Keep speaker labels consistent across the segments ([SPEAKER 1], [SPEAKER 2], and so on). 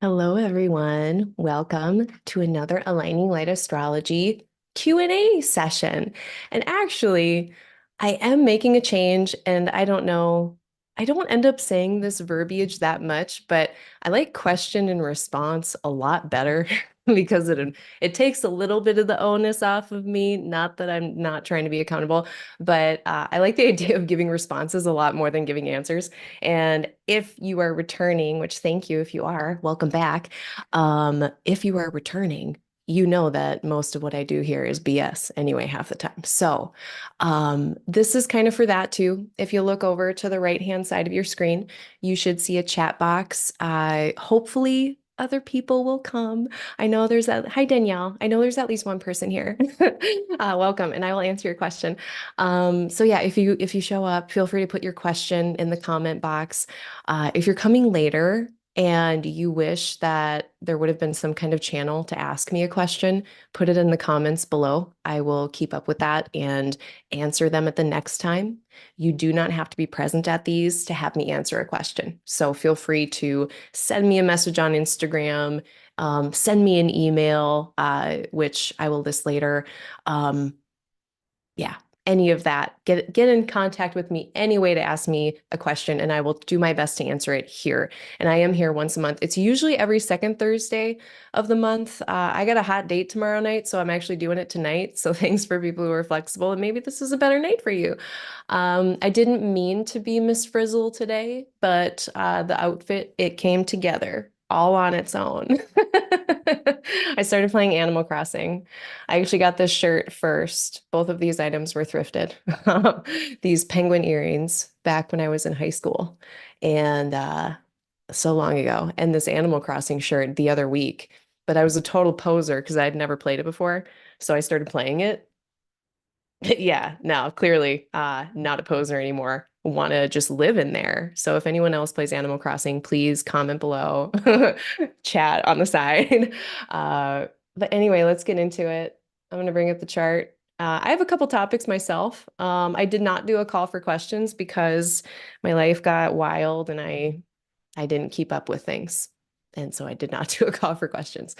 [SPEAKER 1] Hello, everyone. Welcome to another Aligning Light Astrology Q&A session. And actually, I am making a change, and I don't know, I don't end up saying this verbiage that much, but I like question and response a lot better because it takes a little bit of the onus off of me. Not that I'm not trying to be accountable, but I like the idea of giving responses a lot more than giving answers. And if you are returning, which thank you if you are, welcome back. If you are returning, you know that most of what I do here is BS anyway, half the time. So, this is kind of for that too. If you look over to the right-hand side of your screen, you should see a chat box. Hopefully, other people will come. I know there's that. Hi, Danielle. I know there's at least one person here. Welcome, and I will answer your question. So yeah, if you show up, feel free to put your question in the comment box. If you're coming later and you wish that there would have been some kind of channel to ask me a question, put it in the comments below. I will keep up with that and answer them at the next time. You do not have to be present at these to have me answer a question. So feel free to send me a message on Instagram, send me an email, which I will list later. Um, yeah, any of that. Get in contact with me any way to ask me a question, and I will do my best to answer it here. And I am here once a month. It's usually every second Thursday of the month. I got a hot date tomorrow night, so I'm actually doing it tonight. So thanks for people who are flexible, and maybe this is a better night for you. I didn't mean to be Miss Frizzle today, but the outfit, it came together all on its own. I started playing Animal Crossing. I actually got this shirt first. Both of these items were thrifted. These penguin earrings back when I was in high school and so long ago. And this Animal Crossing shirt the other week. But I was a total poser because I'd never played it before. So I started playing it. Yeah, no, clearly not a poser anymore. Want to just live in there. So if anyone else plays Animal Crossing, please comment below, chat on the side. But anyway, let's get into it. I'm going to bring up the chart. I have a couple topics myself. I did not do a call for questions because my life got wild and I didn't keep up with things. And so I did not do a call for questions.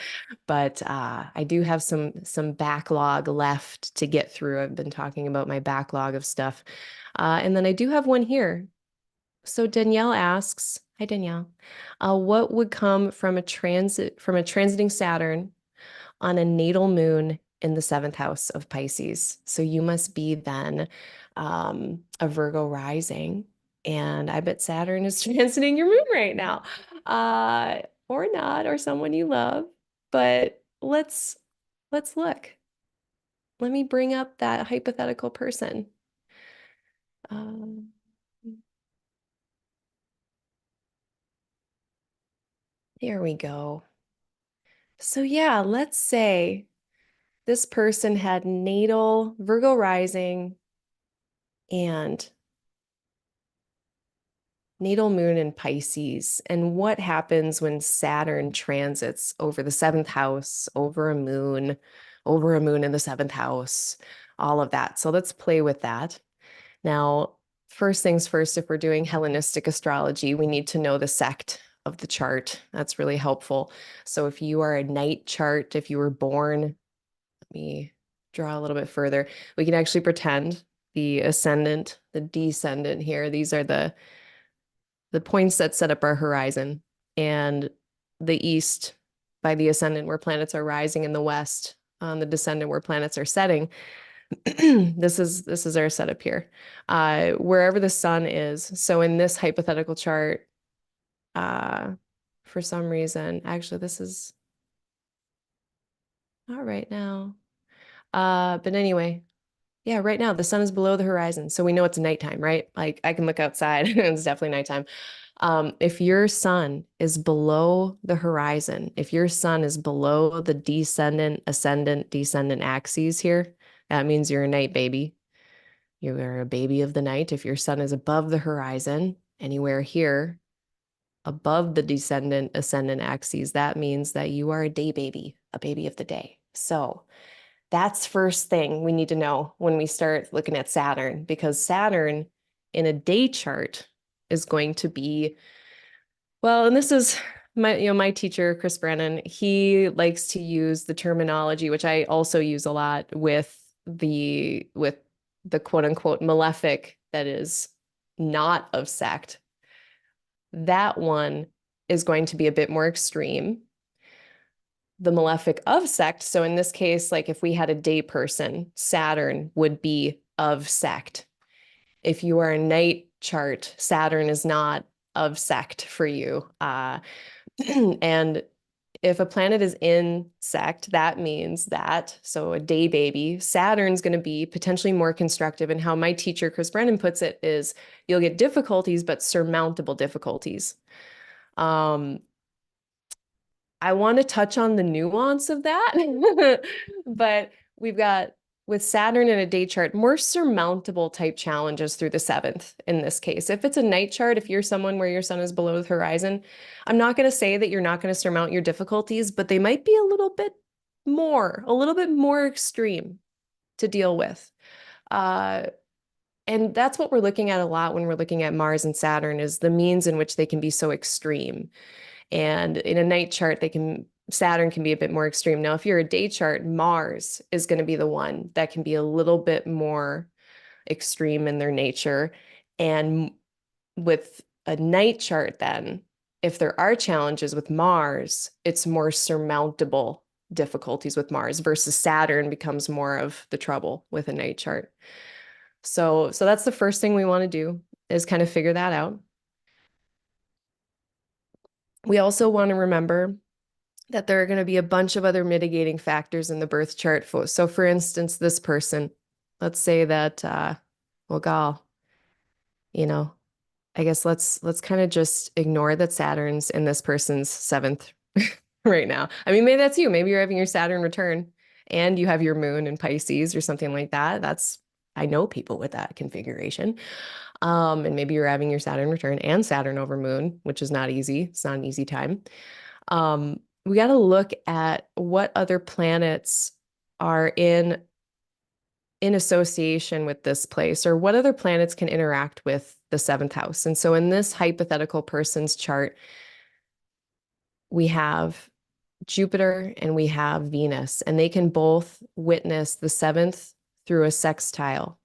[SPEAKER 1] But I do have some backlog left to get through. I've been talking about my backlog of stuff. And then I do have one here. So Danielle asks, hi Danielle, what would come from a transiting Saturn on a natal moon in the seventh house of Pisces? So you must be then a Virgo rising. And I bet Saturn is transiting your moon right now. Or not, or someone you love. But let's look. Let me bring up that hypothetical person. Um, there we go. So yeah, let's say this person had natal Virgo rising and natal moon in Pisces. And what happens when Saturn transits over the seventh house, over a moon in the seventh house, all of that. So let's play with that. Now, first things first, if we're doing Hellenistic astrology, we need to know the sect of the chart. That's really helpful. So if you are a night chart, if you were born, let me draw a little bit further. We can actually pretend the ascendant, the descendant here. These are the points that set up our horizon, and the east by the ascendant where planets are rising, in the west on the descendant where planets are setting. This is our setup here. Wherever the sun is. So in this hypothetical chart, uh, for some reason, actually, this is not right now. But anyway, yeah, right now the sun is below the horizon, so we know it's nighttime, right? Like I can look outside and it's definitely nighttime. If your sun is below the horizon, if your sun is below the descendant, ascendant, descendant axes here, that means you're a night baby. You're a baby of the night. If your sun is above the horizon, anywhere here, above the descendant, ascendant axes, that means that you are a day baby, a baby of the day. So that's first thing we need to know when we start looking at Saturn, because Saturn in a day chart is going to be, well, and this is my teacher, Chris Brennan, he likes to use the terminology, which I also use a lot with the quote unquote malefic that is not of sect. That one is going to be a bit more extreme. The malefic of sect. So in this case, like if we had a day person, Saturn would be of sect. If you are a night chart, Saturn is not of sect for you. And if a planet is in sect, that means that, so a day baby, Saturn's going to be potentially more constructive. And how my teacher, Chris Brennan, puts it is you'll get difficulties, but surmountable difficulties. I want to touch on the nuance of that, but we've got with Saturn in a day chart, more surmountable type challenges through the seventh in this case. If it's a night chart, if you're someone where your sun is below the horizon, I'm not going to say that you're not going to surmount your difficulties, but they might be a little bit more extreme to deal with. And that's what we're looking at a lot when we're looking at Mars and Saturn is the means in which they can be so extreme. And in a night chart, Saturn can be a bit more extreme. Now, if you're a day chart, Mars is going to be the one that can be a little bit more extreme in their nature. And with a night chart, then, if there are challenges with Mars, it's more surmountable difficulties with Mars versus Saturn becomes more of the trouble with a night chart. So that's the first thing we want to do is kind of figure that out. We also want to remember that there are going to be a bunch of other mitigating factors in the birth chart. So for instance, this person, let's say that, well, gal, you know, I guess let's kind of just ignore that Saturn's in this person's seventh right now. I mean, maybe that's you. Maybe you're having your Saturn return and you have your moon in Pisces or something like that. I know people with that configuration. And maybe you're having your Saturn return and Saturn over moon, which is not easy. It's not an easy time. We got to look at what other planets are in association with this place, or what other planets can interact with the seventh house. And so in this hypothetical person's chart, we have Jupiter and we have Venus, and they can both witness the seventh through a sextile.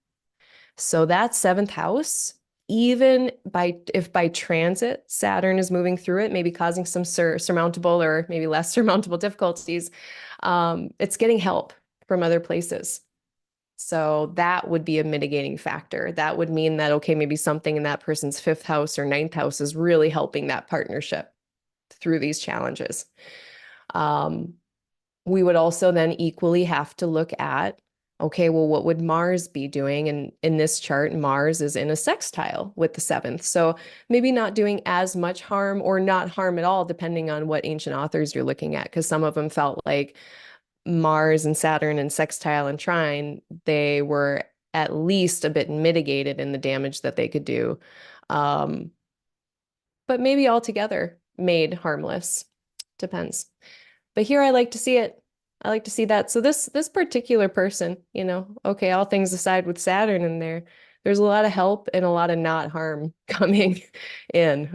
[SPEAKER 1] So that seventh house, even if by transit Saturn is moving through it, maybe causing some surmountable or maybe less surmountable difficulties, it's getting help from other places. So that would be a mitigating factor. That would mean that, okay, maybe something in that person's fifth house or ninth house is really helping that partnership through these challenges. We would also then equally have to look at, okay, well, what would Mars be doing? And in this chart, Mars is in a sextile with the seventh. So maybe not doing as much harm or not harm at all, depending on what ancient authors you're looking at, because some of them felt like Mars and Saturn and sextile and trine, they were at least a bit mitigated in the damage that they could do. But maybe altogether made harmless. Depends. But here I like to see it. I like to see that. So this particular person, okay, all things aside with Saturn in there, there's a lot of help and a lot of not harm coming in.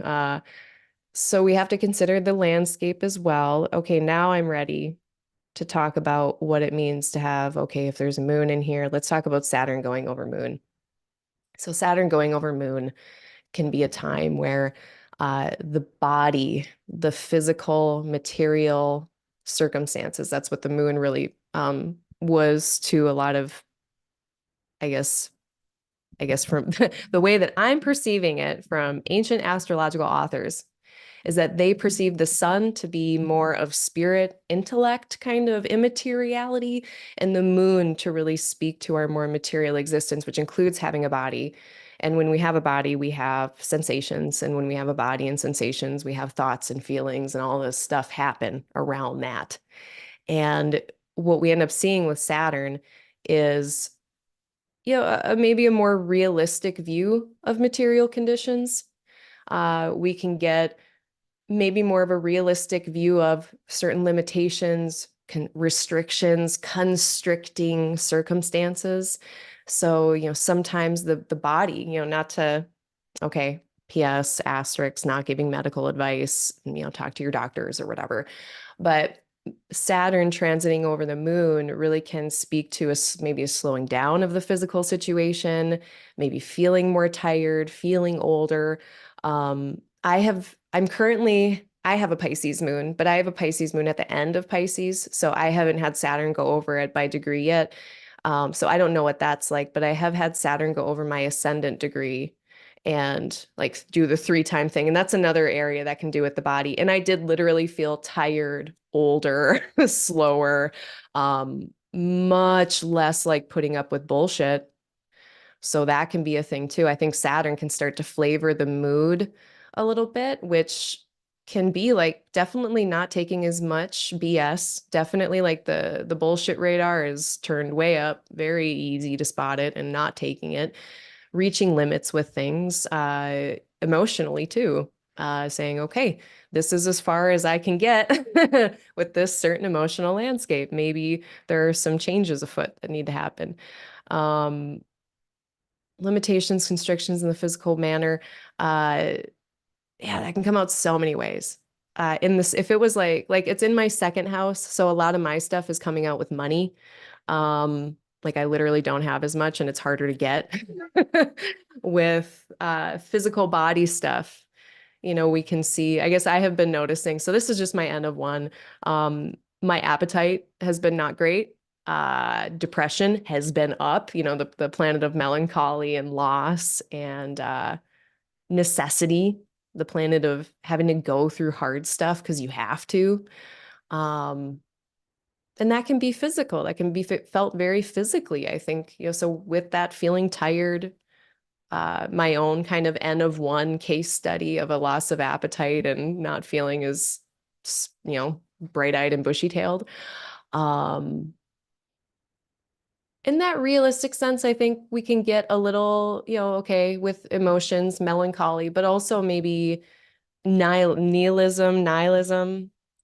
[SPEAKER 1] So we have to consider the landscape as well. Okay, now I'm ready to talk about what it means to have, okay, if there's a moon in here, let's talk about Saturn going over moon. So Saturn going over moon can be a time where the body, the physical, material circumstances, that's what the moon really was to a lot of, I guess from the way that I'm perceiving it from ancient astrological authors, is that they perceive the sun to be more of spirit, intellect, kind of immateriality, and the moon to really speak to our more material existence, which includes having a body. And when we have a body, we have sensations. And when we have a body and sensations, we have thoughts and feelings, and all this stuff happen around that. And what we end up seeing with Saturn is, maybe a more realistic view of material conditions. We can get maybe more of a realistic view of certain limitations, restrictions, constricting circumstances. So, sometimes the body, not to, okay, PS, asterisk, not giving medical advice, talk to your doctors or whatever. But Saturn transiting over the moon really can speak to maybe a slowing down of the physical situation, maybe feeling more tired, feeling older. I have a Pisces moon, but I have a Pisces moon at the end of Pisces. So I haven't had Saturn go over it by degree yet. So I don't know what that's like, but I have had Saturn go over my ascendant degree and like do the 3-time thing. And that's another area that can do with the body. And I did literally feel tired, older, slower, much less like putting up with bullshit. So that can be a thing too. I think Saturn can start to flavor the mood a little bit, which can be like definitely not taking as much BS. Definitely like the bullshit radar is turned way up, very easy to spot it and not taking it. Reaching limits with things emotionally too. Saying, okay, this is as far as I can get with this certain emotional landscape. Maybe there are some changes afoot that need to happen. Um, Limitations, constrictions in the physical manner. Yeah, that can come out so many ways. In this, if it was like it's in my second house, so a lot of my stuff is coming out with money. Like I literally don't have as much and it's harder to get with physical body stuff. We can see, I guess I have been noticing. So this is just my end of one. My appetite has been not great. Depression has been up, the planet of melancholy and loss and necessity, the planet of having to go through hard stuff because you have to. Um, and that can be physical. That can be felt very physically, I think. So with that feeling tired, my own kind of N of one case study of a loss of appetite and not feeling as, bright-eyed and bushy-tailed. In that realistic sense, I think we can get a little, okay, with emotions, melancholy, but also maybe nihilism,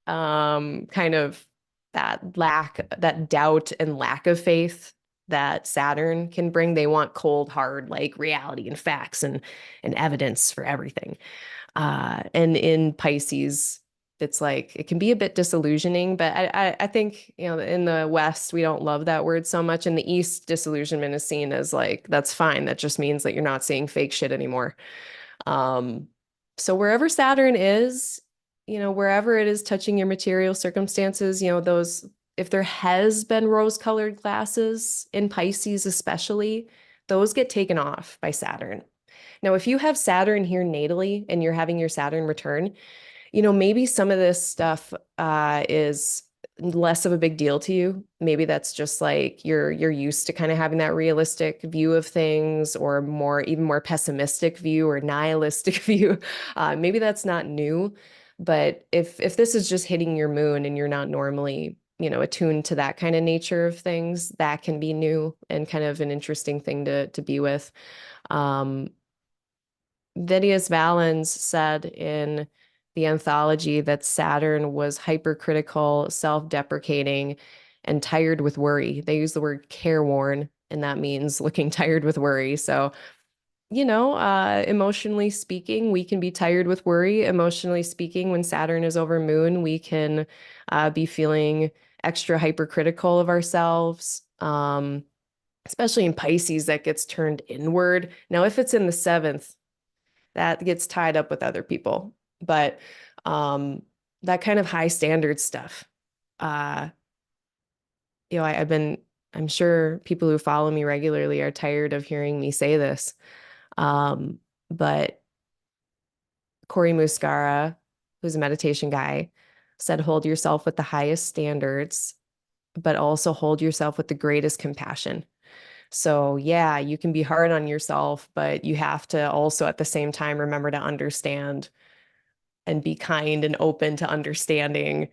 [SPEAKER 1] kind of that doubt and lack of faith that Saturn can bring. They want cold, hard, like reality and facts and evidence for everything. And in Pisces, it's like it can be a bit disillusioning, but I think, in the West, we don't love that word so much. In the East, disillusionment is seen as like, that's fine. That just means that you're not seeing fake shit anymore. Um, so wherever Saturn is, wherever it is touching your material circumstances, if there has been rose-colored glasses in Pisces especially, those get taken off by Saturn. Now, if you have Saturn here natally and you're having your Saturn return, maybe some of this stuff is less of a big deal to you. Maybe that's just like you're used to kind of having that realistic view of things or even more pessimistic view or nihilistic view. Maybe that's not new. But if this is just hitting your moon and you're not normally, attuned to that kind of nature of things, that can be new and kind of an interesting thing to be with. Um, Vidius Valens said in the anthology that Saturn was hypercritical, self-deprecating, and tired with worry. They use the word careworn, and that means looking tired with worry. So, emotionally speaking, we can be tired with worry. Emotionally speaking, when Saturn is over Moon, we can be feeling extra hypercritical of ourselves. Especially in Pisces, that gets turned inward. Now, if it's in the seventh, that gets tied up with other people. But um, that kind of high standard stuff, uh, I'm sure people who follow me regularly are tired of hearing me say this. But Corey Muscara, who's a meditation guy, said, hold yourself with the highest standards, but also hold yourself with the greatest compassion. So yeah, you can be hard on yourself, but you have to also at the same time remember to understand and be kind and open to understanding,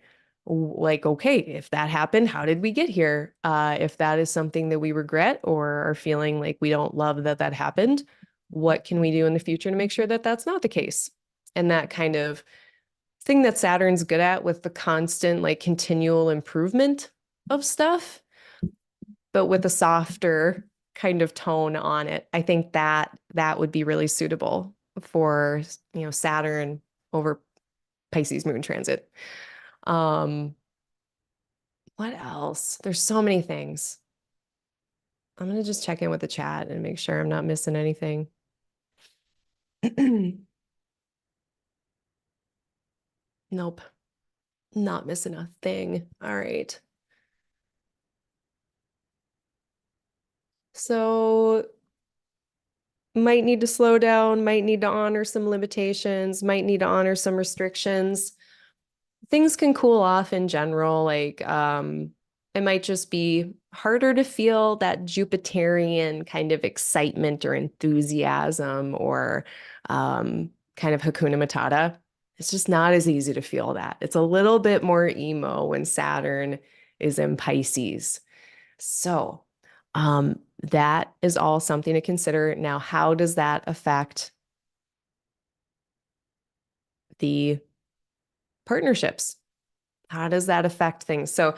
[SPEAKER 1] like, okay, if that happened, how did we get here? If that is something that we regret or are feeling like we don't love that happened, what can we do in the future to make sure that that's not the case? And that kind of thing that Saturn's good at with the constant, like, continual improvement of stuff, but with a softer kind of tone on it. I think that would be really suitable for, Saturn over Pisces moon transit. Um, what else? There's so many things. I'm gonna just check in with the chat and make sure I'm not missing anything. Nope, not missing a thing. All right. So might need to slow down, might need to honor some limitations, might need to honor some restrictions. Things can cool off in general. It might just be harder to feel that Jupiterian kind of excitement or enthusiasm or kind of Hakuna Matata. It's just not as easy to feel that. It's a little bit more emo when Saturn is in Pisces. So, that is all something to consider. Now, how does that affect the partnerships? How does that affect things? So,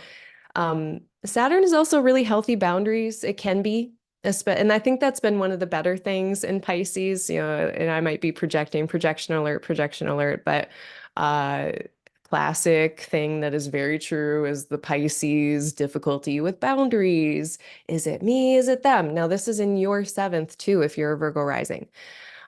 [SPEAKER 1] Saturn is also really healthy boundaries. It can be, and I think that's been one of the better things in Pisces, and I might be projection alert, but uh, classic thing that is very true is the Pisces difficulty with boundaries. Is it me? Is it them? Now, this is in your seventh too, if you're a Virgo rising.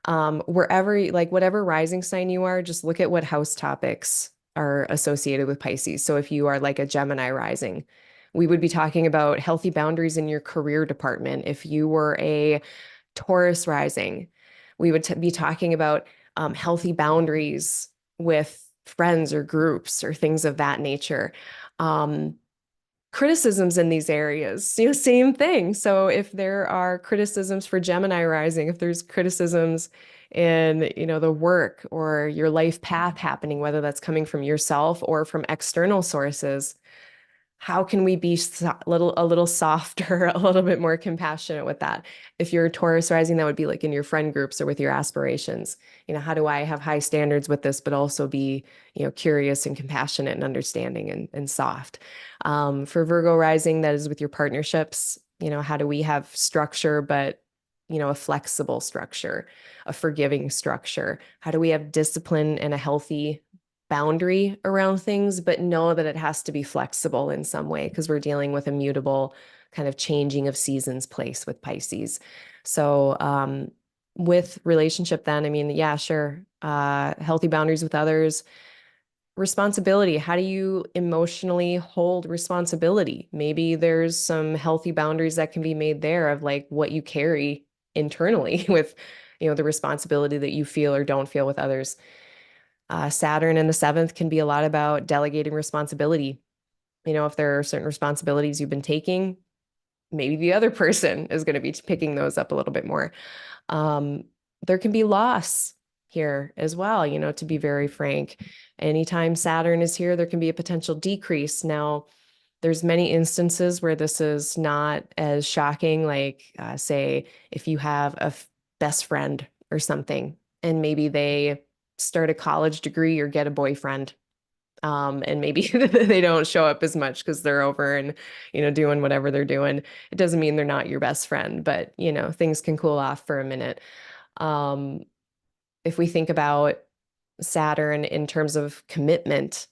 [SPEAKER 1] Like whatever rising sign you are, just look at what house topics are associated with Pisces. So if you are like a Gemini rising, we would be talking about healthy boundaries in your career department. If you were a Taurus rising, we would be talking about healthy boundaries with friends or groups or things of that nature. Um, Criticisms in these areas, same thing. So if there are criticisms for Gemini rising, if there's criticisms in, the work or your life path happening, whether that's coming from yourself or from external sources, how can we be a little softer, a little bit more compassionate with that? If you're a Taurus rising, that would be like in your friend groups or with your aspirations. How do I have high standards with this, but also be, curious and compassionate and understanding and soft? For Virgo rising, that is with your partnerships. How do we have structure, but a flexible structure, a forgiving structure? How do we have discipline and a healthy boundary around things, but know that it has to be flexible in some way because we're dealing with a mutable kind of changing of seasons place with Pisces. So, with relationship, then, I mean, yeah, sure. Healthy boundaries with others, responsibility. How do you emotionally hold responsibility? Maybe there's some healthy boundaries that can be made there of like what you carry internally with, the responsibility that you feel or don't feel with others. Saturn in the seventh can be a lot about delegating responsibility. If there are certain responsibilities you've been taking, maybe the other person is going to be picking those up a little bit more. Um, there can be loss here as well, to be very frank. Anytime Saturn is here, there can be a potential decrease. Now, there's many instances where this is not as shocking, like say if you have a best friend or something, and maybe they start a college degree or get a boyfriend. And maybe they don't show up as much because they're over and, doing whatever they're doing. It doesn't mean they're not your best friend, but, things can cool off for a minute. Um, if we think about Saturn in terms of commitment,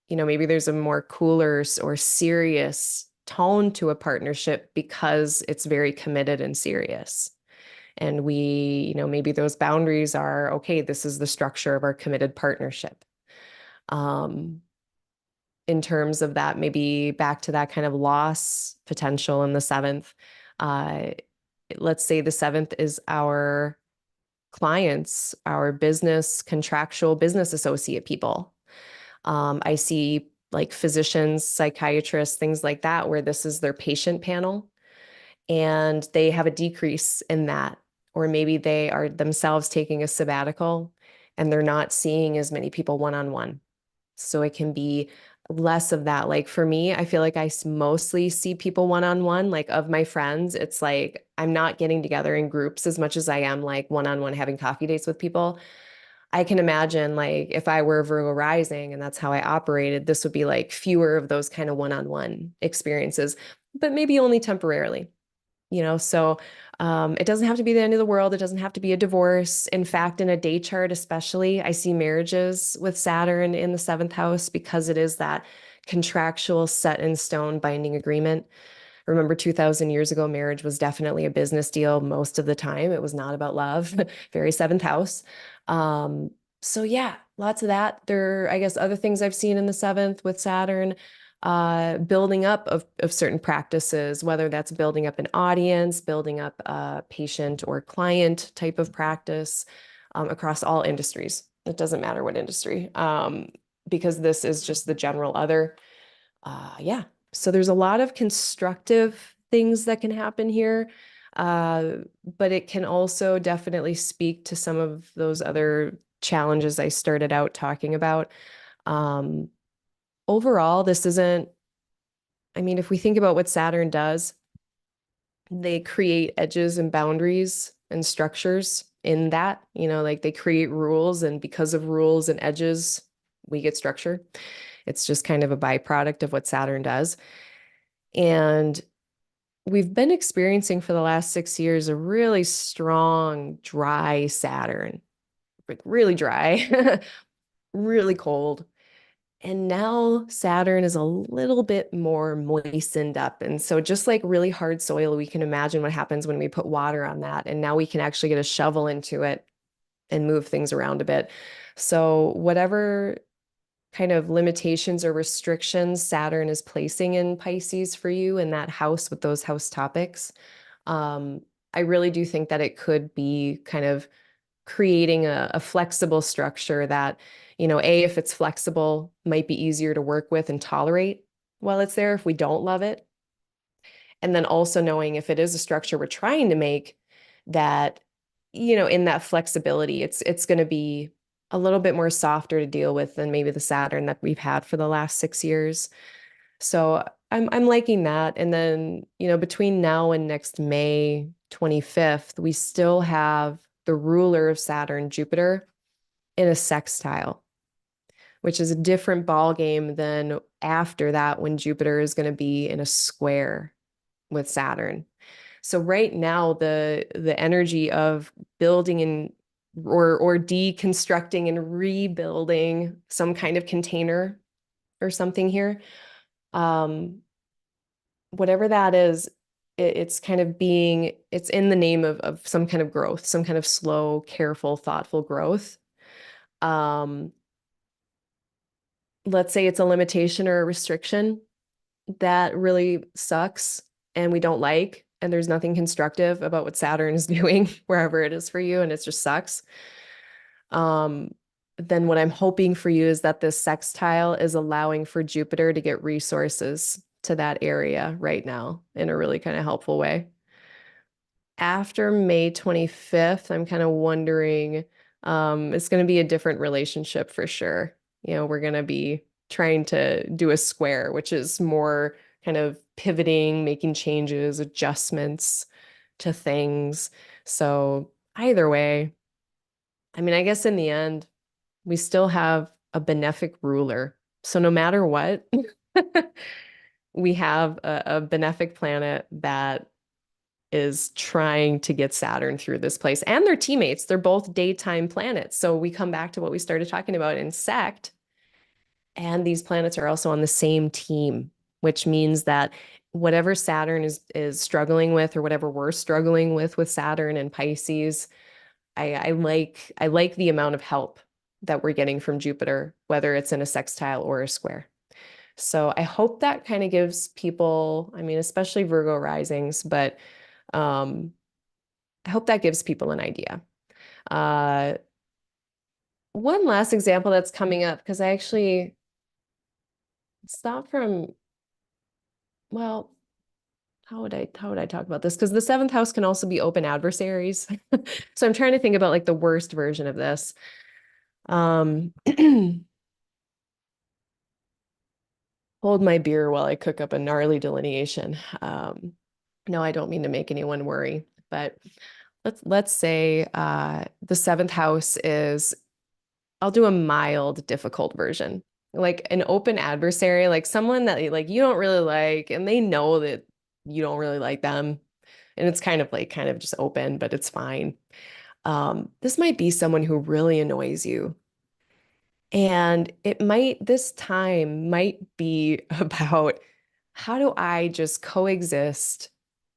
[SPEAKER 1] maybe there's a more cooler or serious tone to a partnership because it's very committed and serious. And we, maybe those boundaries are, okay, this is the structure of our committed partnership. Um, in terms of that, maybe back to that kind of loss potential in the seventh. Uh, let's say the seventh is our clients, our business, contractual business associate people. I see like physicians, psychiatrists, things like that, where this is their patient panel and they have a decrease in that. Or maybe they are themselves taking a sabbatical and they're not seeing as many people one on one. So it can be less of that. Like for me, I feel like I mostly see people one on one. Like of my friends, it's like I'm not getting together in groups as much as I am like one on one having coffee dates with people. I can imagine like if I were Virgo rising and that's how I operated, this would be like fewer of those kind of one on one experiences, but maybe only temporarily. So it doesn't have to be the end of the world. It doesn't have to be a divorce. In fact, in a day chart, especially, I see marriages with Saturn in the seventh house because it is that contractual set in stone binding agreement. Remember, 2000 years ago, marriage was definitely a business deal most of the time. It was not about love, very seventh house. Um, so yeah, lots of that. There, I guess, other things I've seen in the seventh with Saturn, building up of certain practices, whether that's building up an audience, building up a patient or client type of practice, across all industries. It doesn't matter what industry, because this is just the general other. Yeah. So there's a lot of constructive things that can happen here. Uh, but it can also definitely speak to some of those other challenges I started out talking about. Um, Overall, this isn't, I mean, if we think about what Saturn does, they create edges and boundaries and structures in that, like they create rules, and because of rules and edges, we get structure. It's just kind of a byproduct of what Saturn does. And we've been experiencing for the last 6 years a really strong, dry Saturn, like really dry, really cold. And now Saturn is a little bit more moistened up. And so, just like really hard soil, we can imagine what happens when we put water on that. And now we can actually get a shovel into it and move things around a bit. So, whatever kind of limitations or restrictions Saturn is placing in Pisces for you in that house with those house topics, um, I really do think that it could be kind of creating a flexible structure that, if it's flexible, might be easier to work with and tolerate while it's there if we don't love it. And then also knowing if it is a structure we're trying to make that, in that flexibility, it's going to be a little bit more softer to deal with than maybe the Saturn that we've had for the last 6 years. So I'm liking that. And then, between now and next May 25th, we still have the ruler of Saturn, Jupiter, in a sextile, which is a different ball game than after that when Jupiter is going to be in a square with Saturn. So right now, the energy of building and or deconstructing and rebuilding some kind of container or something here, um, whatever that is, it's kind of it's in the name of some kind of growth, some kind of slow, careful, thoughtful growth. Um, let's say it's a limitation or a restriction that really sucks and we don't like, and there's nothing constructive about what Saturn is doing wherever it is for you, and it just sucks. Um, then what I'm hoping for you is that this sextile is allowing for Jupiter to get resources to that area right now in a really kind of helpful way. After May 25th, I'm kind of wondering, it's going to be a different relationship for sure. We're going to be trying to do a square, which is more kind of pivoting, making changes, adjustments to things. So either way, I mean, I guess in the end, we still have a benefic ruler. So no matter what, we have a benefic planet that is trying to get Saturn through this place. And they're teammates. They're both daytime planets. So we come back to what we started talking about in sect. And these planets are also on the same team, which means that whatever Saturn is struggling with, or whatever we're struggling with Saturn and Pisces, I like the amount of help that we're getting from Jupiter, whether it's in a sextile or a square. So I hope that kind of gives people, I mean, especially Virgo risings, but um, I hope that gives people an idea. Uh, One last example that's coming up, because I actually stopped from, well, how would I talk about this? Because the seventh house can also be open adversaries. So I'm trying to think about like the worst version of this. Um, hold my beer while I cook up a gnarly delineation. No, I don't mean to make anyone worry, but let's say the seventh house is, I'll do a mild, difficult version. Like an open adversary, like someone that like you don't really like, and they know that you don't really like them. And it's kind of just open, but it's fine. This might be someone who really annoys you. And this time might be about how do I just coexist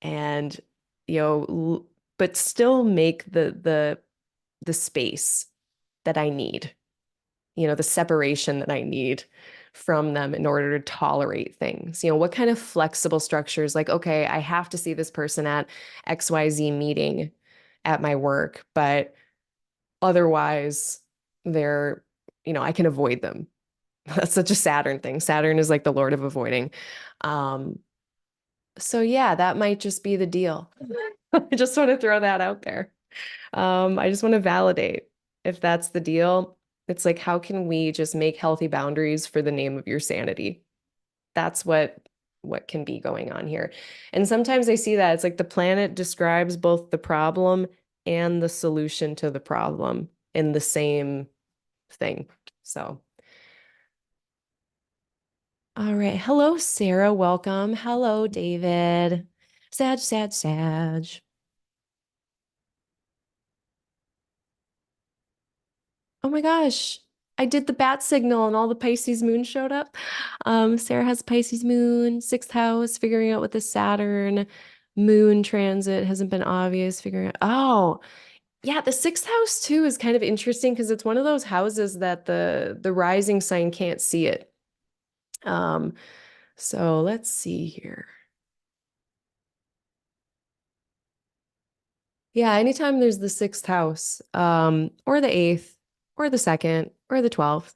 [SPEAKER 1] and, but still make the space that I need, the separation that I need from them in order to tolerate things. What kind of flexible structures, like, okay, I have to see this person at XYZ meeting at my work, but otherwise they're, I can avoid them. That's such a Saturn thing. Saturn is like the Lord of avoiding. Um, so yeah, that might just be the deal. I just want to throw that out there. I just want to validate if that's the deal. It's like, how can we just make healthy boundaries for the name of your sanity? That's what can be going on here. And sometimes I see that it's like the planet describes both the problem and the solution to the problem in the same thing. So, all right. Hello, Sarah. Welcome. Hello, David. Sag, Sag, Sag. Oh my gosh. I did the bat signal and all the Pisces moon showed up. Sarah has Pisces moon, sixth house, figuring out what the Saturn moon transit hasn't been obvious, figuring out. Oh, yeah, the sixth house too is kind of interesting because it's one of those houses that the rising sign can't see it. Um, so let's see here. Yeah, anytime there's the sixth house, or the eighth, or the second, or the 12th,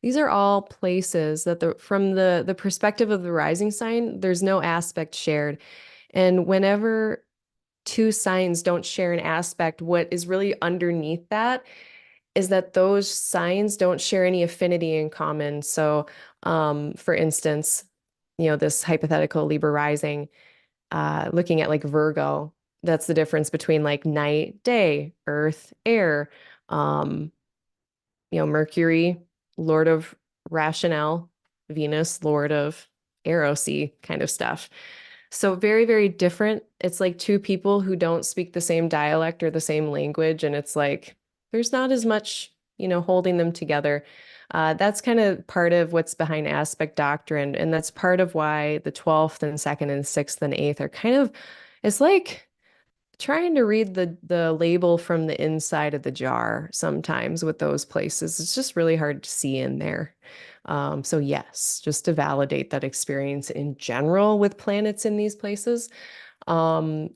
[SPEAKER 1] these are all places that from the perspective of the rising sign, there's no aspect shared. And whenever two signs don't share an aspect, what is really underneath that is that those signs don't share any affinity in common. So, for instance, this hypothetical Libra rising, looking at like Virgo, that's the difference between like night, day, earth, air. Um, Mercury, Lord of Rationale, Venus, Lord of Erosy kind of stuff. So very, very different. It's like two people who don't speak the same dialect or the same language, and it's like there's not as much, holding them together. That's kind of part of what's behind aspect doctrine, and that's part of why the 12th and second and sixth and eighth are kind of, it's like trying to read the label from the inside of the jar sometimes with those places. It's just really hard to see in there. So yes, just to validate that experience in general with planets in these places. Um,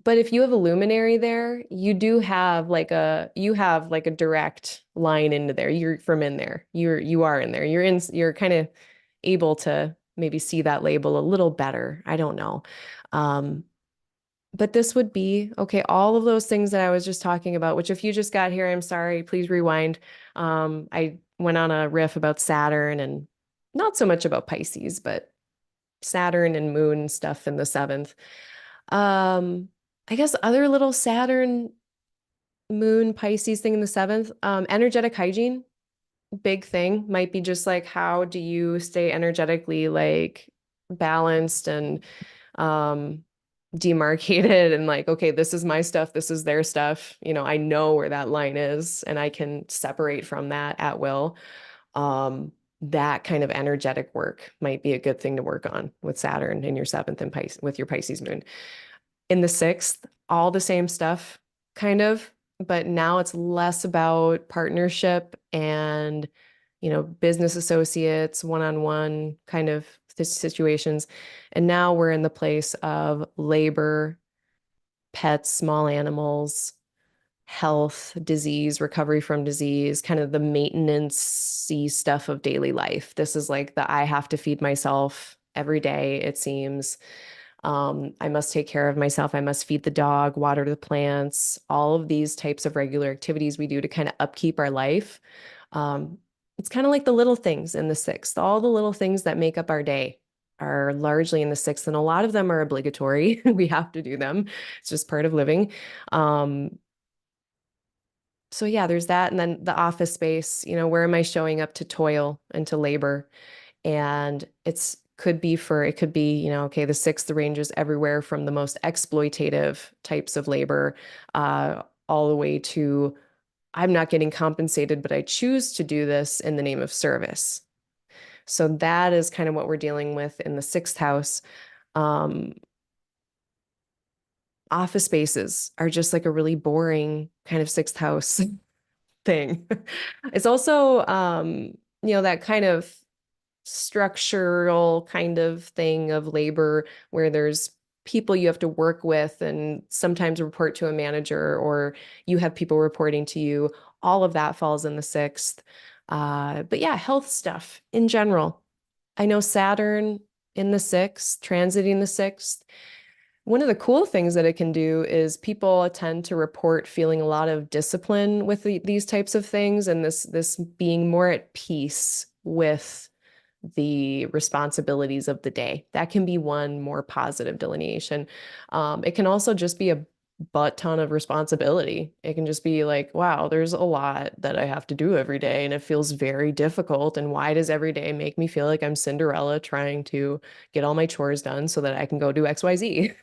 [SPEAKER 1] but if you have a luminary there, you have like a direct line into there. You're from in there. You are in there. You're kind of able to maybe see that label a little better. I don't know. Um, but this would be, okay, all of those things that I was just talking about, which if you just got here, I'm sorry, please rewind. I went on a riff about Saturn and not so much about Pisces, but Saturn and moon stuff in the seventh. I guess other little Saturn, moon, Pisces thing in the seventh, energetic hygiene, big thing, might be just like, how do you stay energetically like balanced and um demarcated and like, okay, this is my stuff, this is their stuff. I know where that line is and I can separate from that at will. That kind of energetic work might be a good thing to work on with Saturn in your seventh and Pisces with your Pisces moon. In the sixth, all the same stuff, kind of, but now it's less about partnership and, business associates, one-on-one kind of situations. And now we're in the place of labor, pets, small animals, health, disease, recovery from disease, kind of the maintenance-y stuff of daily life. This is like the I have to feed myself every day, it seems. I must take care of myself. I must feed the dog, water the plants, all of these types of regular activities we do to kind of upkeep our life. Um, it's kind of like the little things in the sixth. All the little things that make up our day are largely in the sixth, and a lot of them are obligatory. We have to do them. It's just part of living. Um, so yeah, there's that. And then the office space, where am I showing up to toil and to labor? And it's it could be, okay, the sixth ranges everywhere from the most exploitative types of labor, all the way to I'm not getting compensated, but I choose to do this in the name of service. So that is kind of what we're dealing with in the sixth house. Um, Office spaces are just like a really boring kind of sixth house thing. It's also, that kind of structural kind of thing of labor where there's people you have to work with and sometimes report to a manager or you have people reporting to you. All of that falls in the sixth. But yeah, health stuff in general. I know Saturn in the sixth, transiting the sixth. One of the cool things that it can do is people tend to report feeling a lot of discipline with these types of things and this being more at peace with the responsibilities of the day. That can be one more positive delineation. It can also just be a butt ton of responsibility. It can just be like, wow, there's a lot that I have to do every day, and it feels very difficult. And why does every day make me feel like I'm Cinderella trying to get all my chores done so that I can go do XYZ?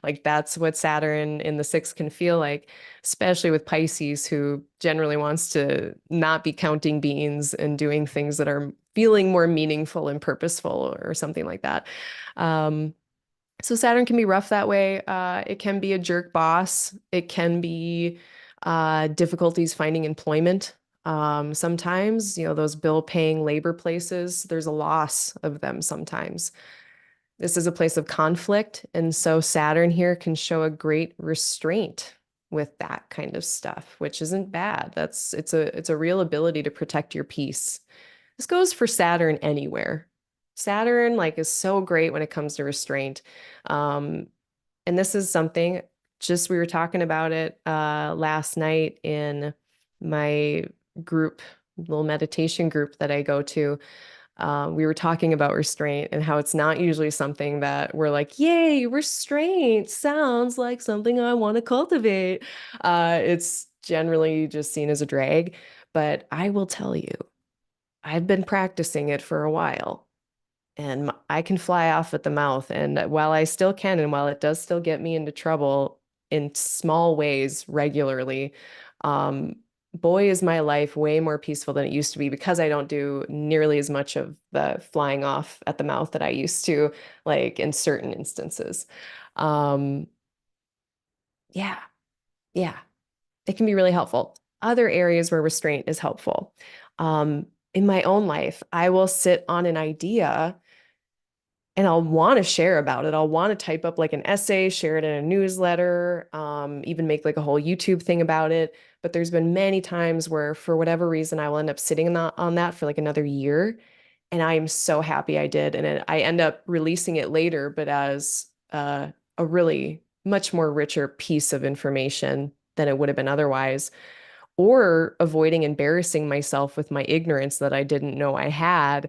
[SPEAKER 1] Like that's what Saturn in the sixth can feel like, especially with Pisces, who generally wants to not be counting beans and doing things that are feeling more meaningful and purposeful or something like that. So Saturn can be rough that way. It can be a jerk boss. It can be difficulties finding employment. Sometimes, those bill paying labor places, there's a loss of them sometimes. This is a place of conflict. And so Saturn here can show a great restraint with that kind of stuff, which isn't bad. It's a real ability to protect your peace. This goes for Saturn anywhere. Saturn like is so great when it comes to restraint. Um, and this is something just we were talking about it last night in my group, little meditation group that I go to. We were talking about restraint and how it's not usually something that we're like, yay, restraint sounds like something I want to cultivate. It's generally just seen as a drag. But I will tell you, I've been practicing it for a while and I can fly off at the mouth. And while I still can, and while it does still get me into trouble in small ways regularly, um, boy, is my life way more peaceful than it used to be because I don't do nearly as much of the flying off at the mouth that I used to, like in certain instances. Um, yeah, yeah, it can be really helpful. Other areas where restraint is helpful. In my own life, I will sit on an idea and I'll want to share about it. I'll want to type up like an essay, share it in a newsletter, even make like a whole YouTube thing about it. But there's been many times where, for whatever reason, I will end up sitting on that for like another year. And I am so happy I did. And I end up releasing it later, but as a really much more richer piece of information than it would have been otherwise, or avoiding embarrassing myself with my ignorance that I didn't know I had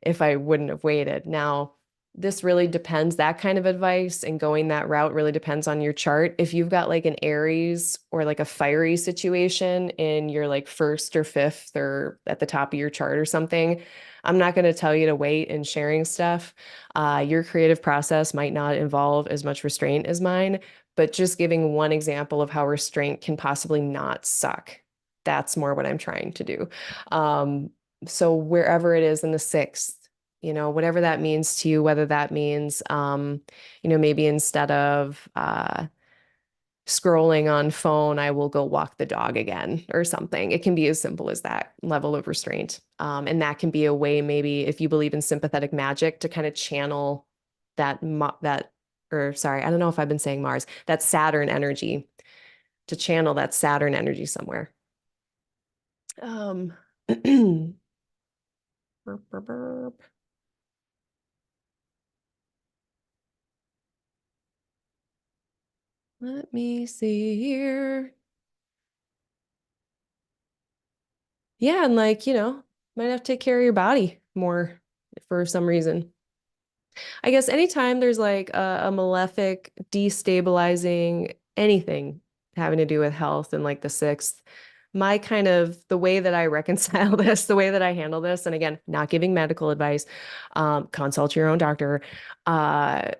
[SPEAKER 1] if I wouldn't have waited. Now, this really depends. That kind of advice and going that route really depends on your chart. If you've got like an Aries or like a fiery situation in your like first or fifth or at the top of your chart or something, I'm not going to tell you to wait in sharing stuff. Your creative process might not involve as much restraint as mine, but just giving one example of how restraint can possibly not suck. That's more what I'm trying to do. So wherever it is in the sixth, whatever that means to you, whether that means, maybe instead of scrolling on phone, I will go walk the dog again or something. It can be as simple as that level of restraint. And that can be a way, maybe if you believe in sympathetic magic, to kind of channel or sorry, I don't know if I've been saying Mars, that Saturn energy, to channel that Saturn energy somewhere. Um, burp, burp, burp. Let me see here. Yeah, and like, might have to take care of your body more for some reason. I guess anytime there's like a malefic, destabilizing anything having to do with health and like the sixth, my kind of the way that I reconcile this, the way that I handle this, and again, not giving medical advice, consult your own doctor. Uh,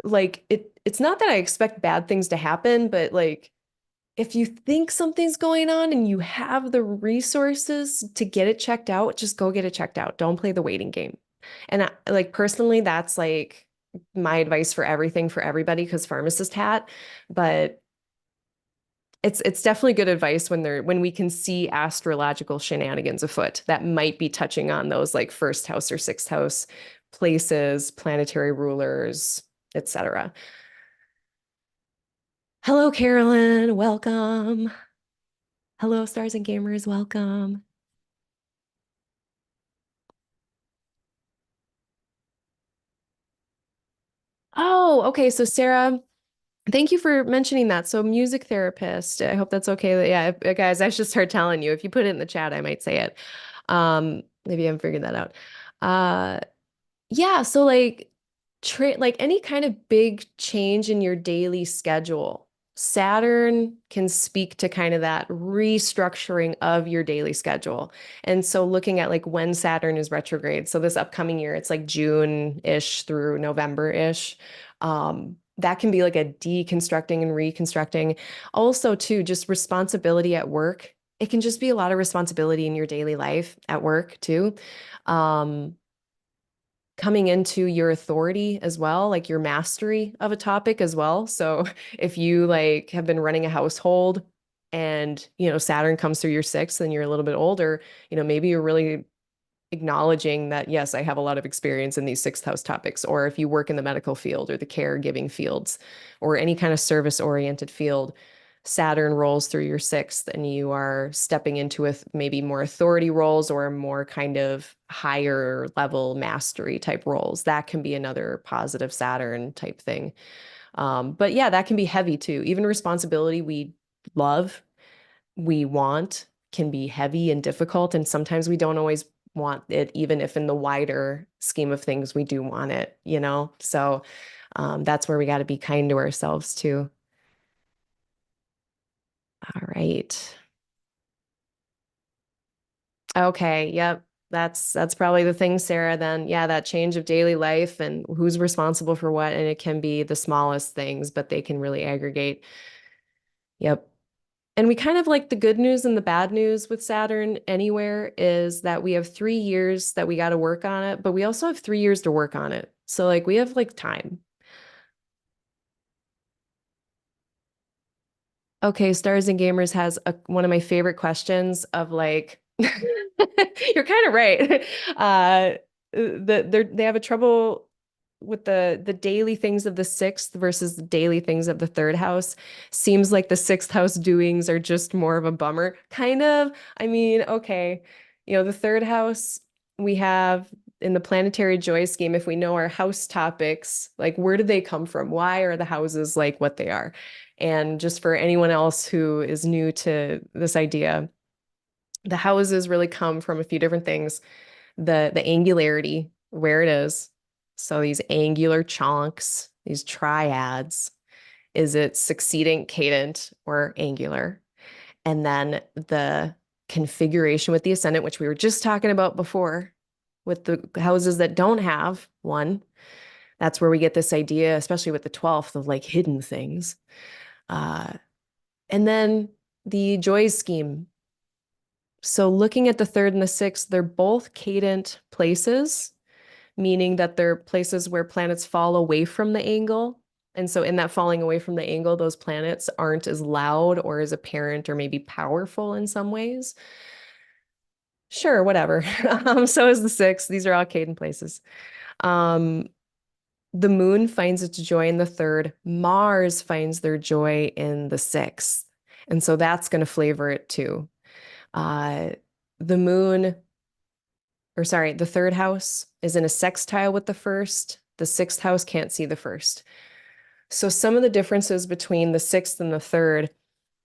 [SPEAKER 1] like it's not that I expect bad things to happen, but like if you think something's going on and you have the resources to get it checked out, just go get it checked out. Don't play the waiting game. And like personally, that's like my advice for everything for everybody because pharmacist hat, but it's definitely good advice when we can see astrological shenanigans afoot that might be touching on those like first house or sixth house places, planetary rulers, etc. Hello, Carolyn. Welcome. Hello, stars and gamers. Welcome. Oh, okay. So Sarah, thank you for mentioning that. So music therapist. I hope that's okay. Yeah, guys, I should start telling you. If you put it in the chat, I might say it. Maybe I haven't figured that out. Uh, Yeah, so like like any kind of big change in your daily schedule, Saturn can speak to kind of that restructuring of your daily schedule. And so looking at like when Saturn is retrograde, so this upcoming year, it's like June-ish through November-ish. That can be like a deconstructing and reconstructing. Also, too, just responsibility at work. It can just be a lot of responsibility in your daily life at work too. Um, Coming into your authority as well, like your mastery of a topic as well. So if you like have been running a household and, Saturn comes through your sixth and you're a little bit older, maybe you're really acknowledging that, yes, I have a lot of experience in these sixth house topics. Or if you work in the medical field or the caregiving fields or any kind of service oriented field, Saturn rolls through your sixth and you are stepping into maybe more authority roles or more kind of higher level mastery type roles. That can be another positive Saturn type thing. But yeah, that can be heavy too. Even responsibility we love, we want can be heavy and difficult. And sometimes we don't always want it, even if in the wider scheme of things, we do want it? So that's where we got to be kind to ourselves too. All right. Okay. Yep. That's probably the thing, Sarah. Then, yeah, that change of daily life and who's responsible for what. And it can be the smallest things, but they can really aggregate. Yep. And we kind of like the good news and the bad news with Saturn anywhere is that we have 3 years that we got to work on it, but we also have 3 years to work on it. So like we have like time. Okay, Stars and Gamers has one of my favorite questions of like, you're kind of right. They have a trouble with the daily things of the sixth versus the daily things of the third house. Seems like the sixth house doings are just more of a bummer. Kind of. I mean, okay, the third house we have in the planetary joy scheme, if we know our house topics, like where do they come from? Why are the houses like what they are? And just for anyone else who is new to this idea, the houses really come from a few different things. The angularity, where it is. So these angular chunks, these triads, is it succeeding, cadent, or angular? And then the configuration with the ascendant, which we were just talking about before, with the houses that don't have one. That's where we get this idea, especially with the 12th, of like hidden things. Uh, and then the joy scheme. So looking at the third and the sixth, they're both cadent places, meaning that they're places where planets fall away from the angle. And so in that falling away from the angle, those planets aren't as loud or as apparent or maybe powerful in some ways. Sure, whatever. So is the sixth. These are all cadent places. Um, the moon finds its joy in the third. Mars finds their joy in the sixth. And so that's going to flavor it too. Uh, the moon, or sorry, the third house is in a sextile with the first. The sixth house can't see the first. So some of the differences between the sixth and the third,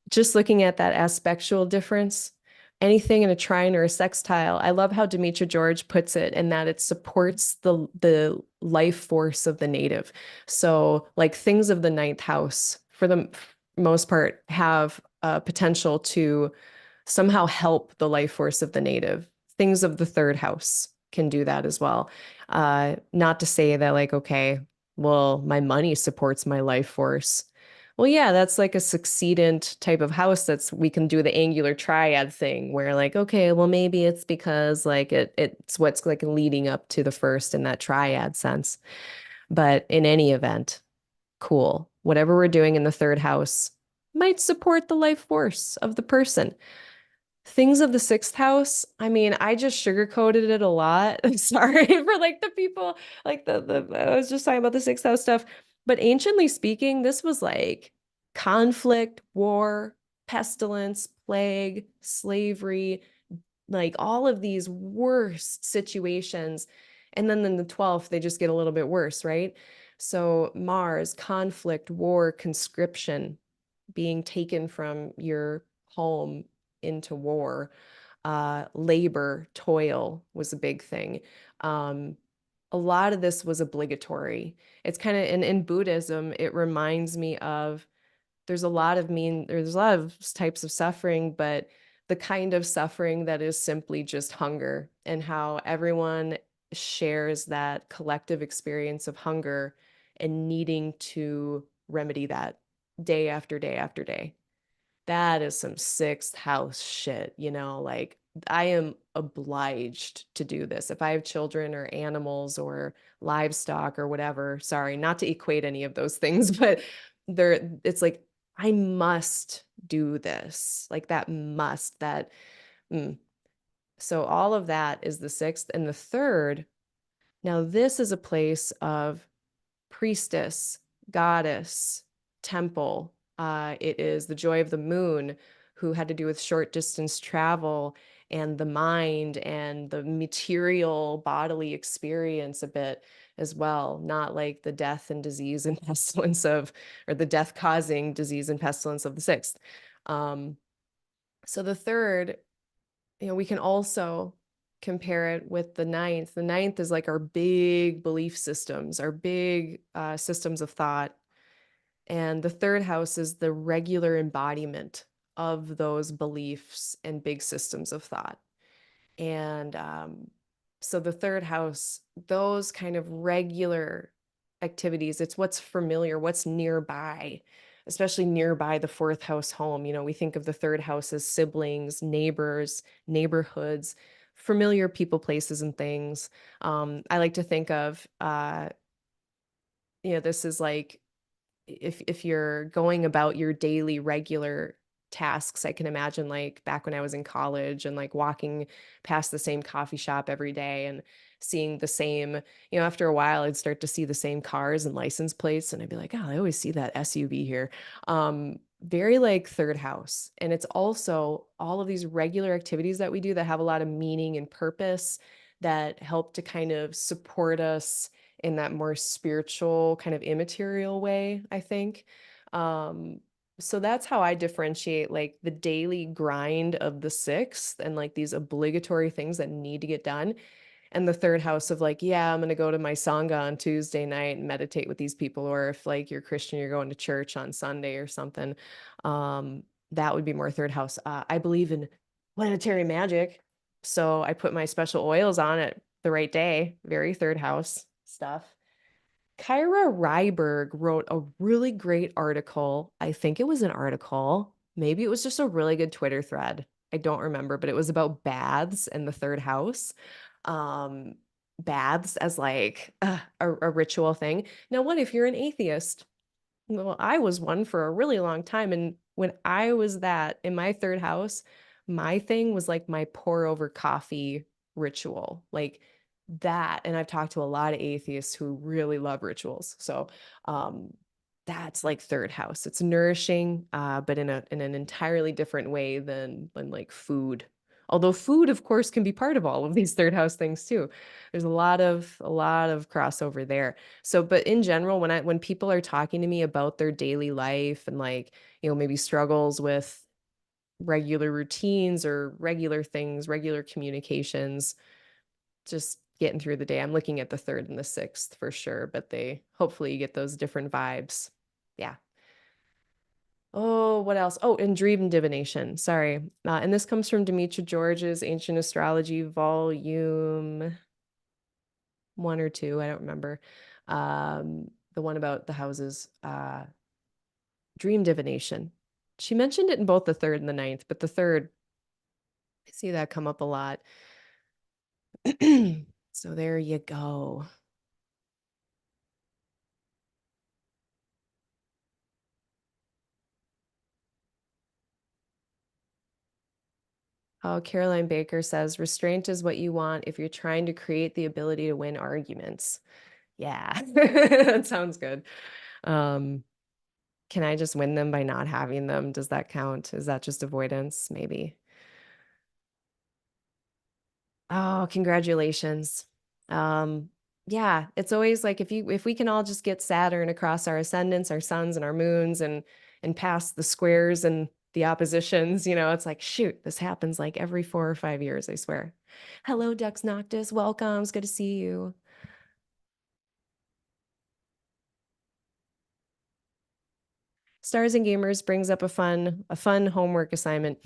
[SPEAKER 1] just looking at that aspectual difference, anything in a trine or a sextile, I love how Demetra George puts it in that it supports the life force of the native. So like things of the ninth house, for the most part, have potential to somehow help the life force of the native. Things of the third house can do that as well. Not to say that, like, okay, well, my money supports my life force. Well, yeah, that's like a succeedant type of house that's we can do the angular triad thing where like, okay, well, maybe it's because like it's what's like leading up to the first in that triad sense. But in any event, cool. Whatever we're doing in the third house might support the life force of the person. Things of the sixth house, I mean, I just sugarcoated it a lot. Sorry for like the people, like the I was just talking about the sixth house stuff. But anciently speaking, this was like conflict, war, pestilence, plague, slavery, like all of these worst situations. And then in the 12th, they just get a little bit worse, right? So Mars, conflict, war, conscription, being taken from your home into war. Labor, toil was a big thing. Um, a lot of this was obligatory. It's kind of in Buddhism, it reminds me of there's a lot of types of suffering, but the kind of suffering that is simply just hunger and how everyone shares that collective experience of hunger and needing to remedy that day after day after day. That is some sixth house shit, like I am obliged to do this. If I have children or animals or livestock or whatever, sorry, not to equate any of those things, but it's like I must do this. Like that must, that mm. So all of that is the sixth. And the third, now this is a place of priestess, goddess, temple. It is the joy of the moon, who had to do with short distance travel and the mind and the material bodily experience a bit as well, not like the death and disease and pestilence of, or the death causing disease and pestilence of the sixth. Um, so the third, we can also compare it with the ninth. The ninth is like our big belief systems, our big systems of thought. And the third house is the regular embodiment of those beliefs and big systems of thought. And so the third house, those kind of regular activities, it's what's familiar, what's nearby, especially nearby the fourth house home. We think of the third house as siblings, neighbors, neighborhoods, familiar people, places, and things. I like to think of, this is like if you're going about your daily regular tasks. I can imagine like back when I was in college and like walking past the same coffee shop every day and seeing the same, after a while I'd start to see the same cars and license plates and I'd be like, oh, I always see that SUV here. Very like third house. And it's also all of these regular activities that we do that have a lot of meaning and purpose that help to kind of support us in that more spiritual kind of immaterial way, I think. Um, so that's how I differentiate like the daily grind of the sixth and like these obligatory things that need to get done. And the third house of like, yeah, I'm going to go to my Sangha on Tuesday night and meditate with these people. Or if like you're Christian, you're going to church on Sunday or something. That would be more third house. I believe in planetary magic. So I put my special oils on it the right day, very third house stuff. Kyra Ryberg wrote a really great article. I think it was an article. Maybe it was just a really good Twitter thread. I don't remember, but it was about baths and the third house. Um, Baths as like a ritual thing. Now, what if you're an atheist? Well, I was one for a really long time. And when I was that in my third house, my thing was like my pour over coffee ritual. Like that. And I've talked to a lot of atheists who really love rituals. So um that's like third house. It's nourishing, but in an entirely different way than like food. Although food, of course, can be part of all of these third house things too. There's a lot of crossover there. So, but in general, when people are talking to me about their daily life and like, maybe struggles with regular routines or regular things, regular communications, just getting through the day, I'm looking at the third and the sixth for sure, but they hopefully you get those different vibes. Yeah. Oh, what else? Oh, and dream divination. Sorry. And this comes from Demetra George's Ancient Astrology, volume 1 or 2. I don't remember. The one about the houses. Dream divination. She mentioned it in both the third and the ninth, but the third, I see that come up a lot. So there you go. Oh, Caroline Baker says restraint is what you want if you're trying to create the ability to win arguments. Yeah, that sounds good. Um, can I just win them by not having them? Does that count? Is that just avoidance? Maybe. Oh, congratulations. Um, yeah, it's always like if we can all just get Saturn across our ascendants, our suns and our moons and past the squares and the oppositions, it's like, shoot, this happens like every 4 or 5 years, I swear. Hello, Dux Noctis. Welcome. It's good to see you. Stars and Gamers brings up a fun homework assignment.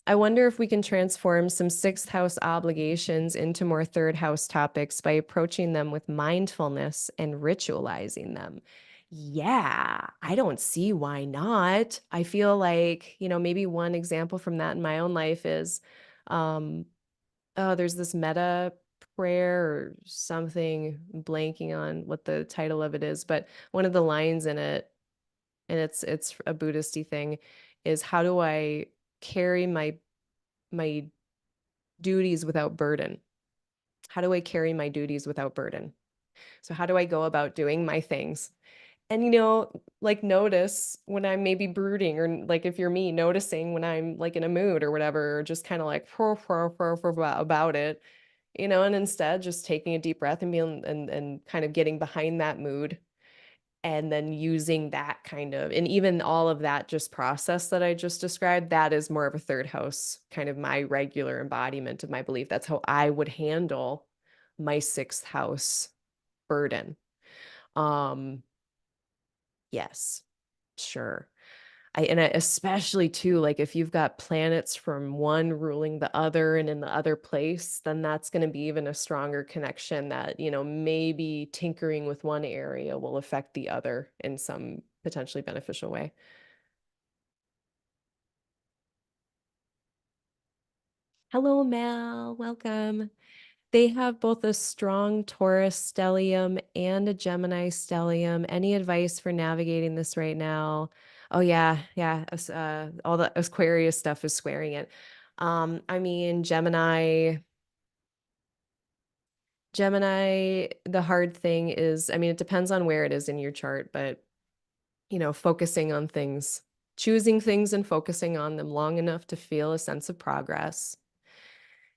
[SPEAKER 1] I wonder if we can transform some sixth house obligations into more third house topics by approaching them with mindfulness and ritualizing them. Yeah, I don't see why not. I feel like, maybe one example from that in my own life is, um, oh, there's this meta prayer or something, blanking on what the title of it is, but one of the lines in it, and it's a Buddhisty thing, is how do I carry my duties without burden? How do I carry my duties without burden? So how do I go about doing my things? And like notice when I'm maybe brooding, or like if you're me, noticing when I'm like in a mood or whatever, or just kind of like about it, and instead just taking a deep breath and being and kind of getting behind that mood, and then using that kind of, and even all of that just process that I just described, that is more of a third house, kind of my regular embodiment of my belief. That's how I would handle my sixth house burden. Um, yes, sure. And I especially too, like if you've got planets from one ruling the other and in the other place, then that's going to be even a stronger connection that, maybe tinkering with one area will affect the other in some potentially beneficial way. Hello, Mel. Welcome. They have both a strong Taurus stellium and a Gemini stellium. Any advice for navigating this right now? Oh yeah, yeah. All the Aquarius stuff is squaring it. I mean, Gemini, the hard thing is, I mean, it depends on where it is in your chart, but focusing on things, choosing things and focusing on them long enough to feel a sense of progress.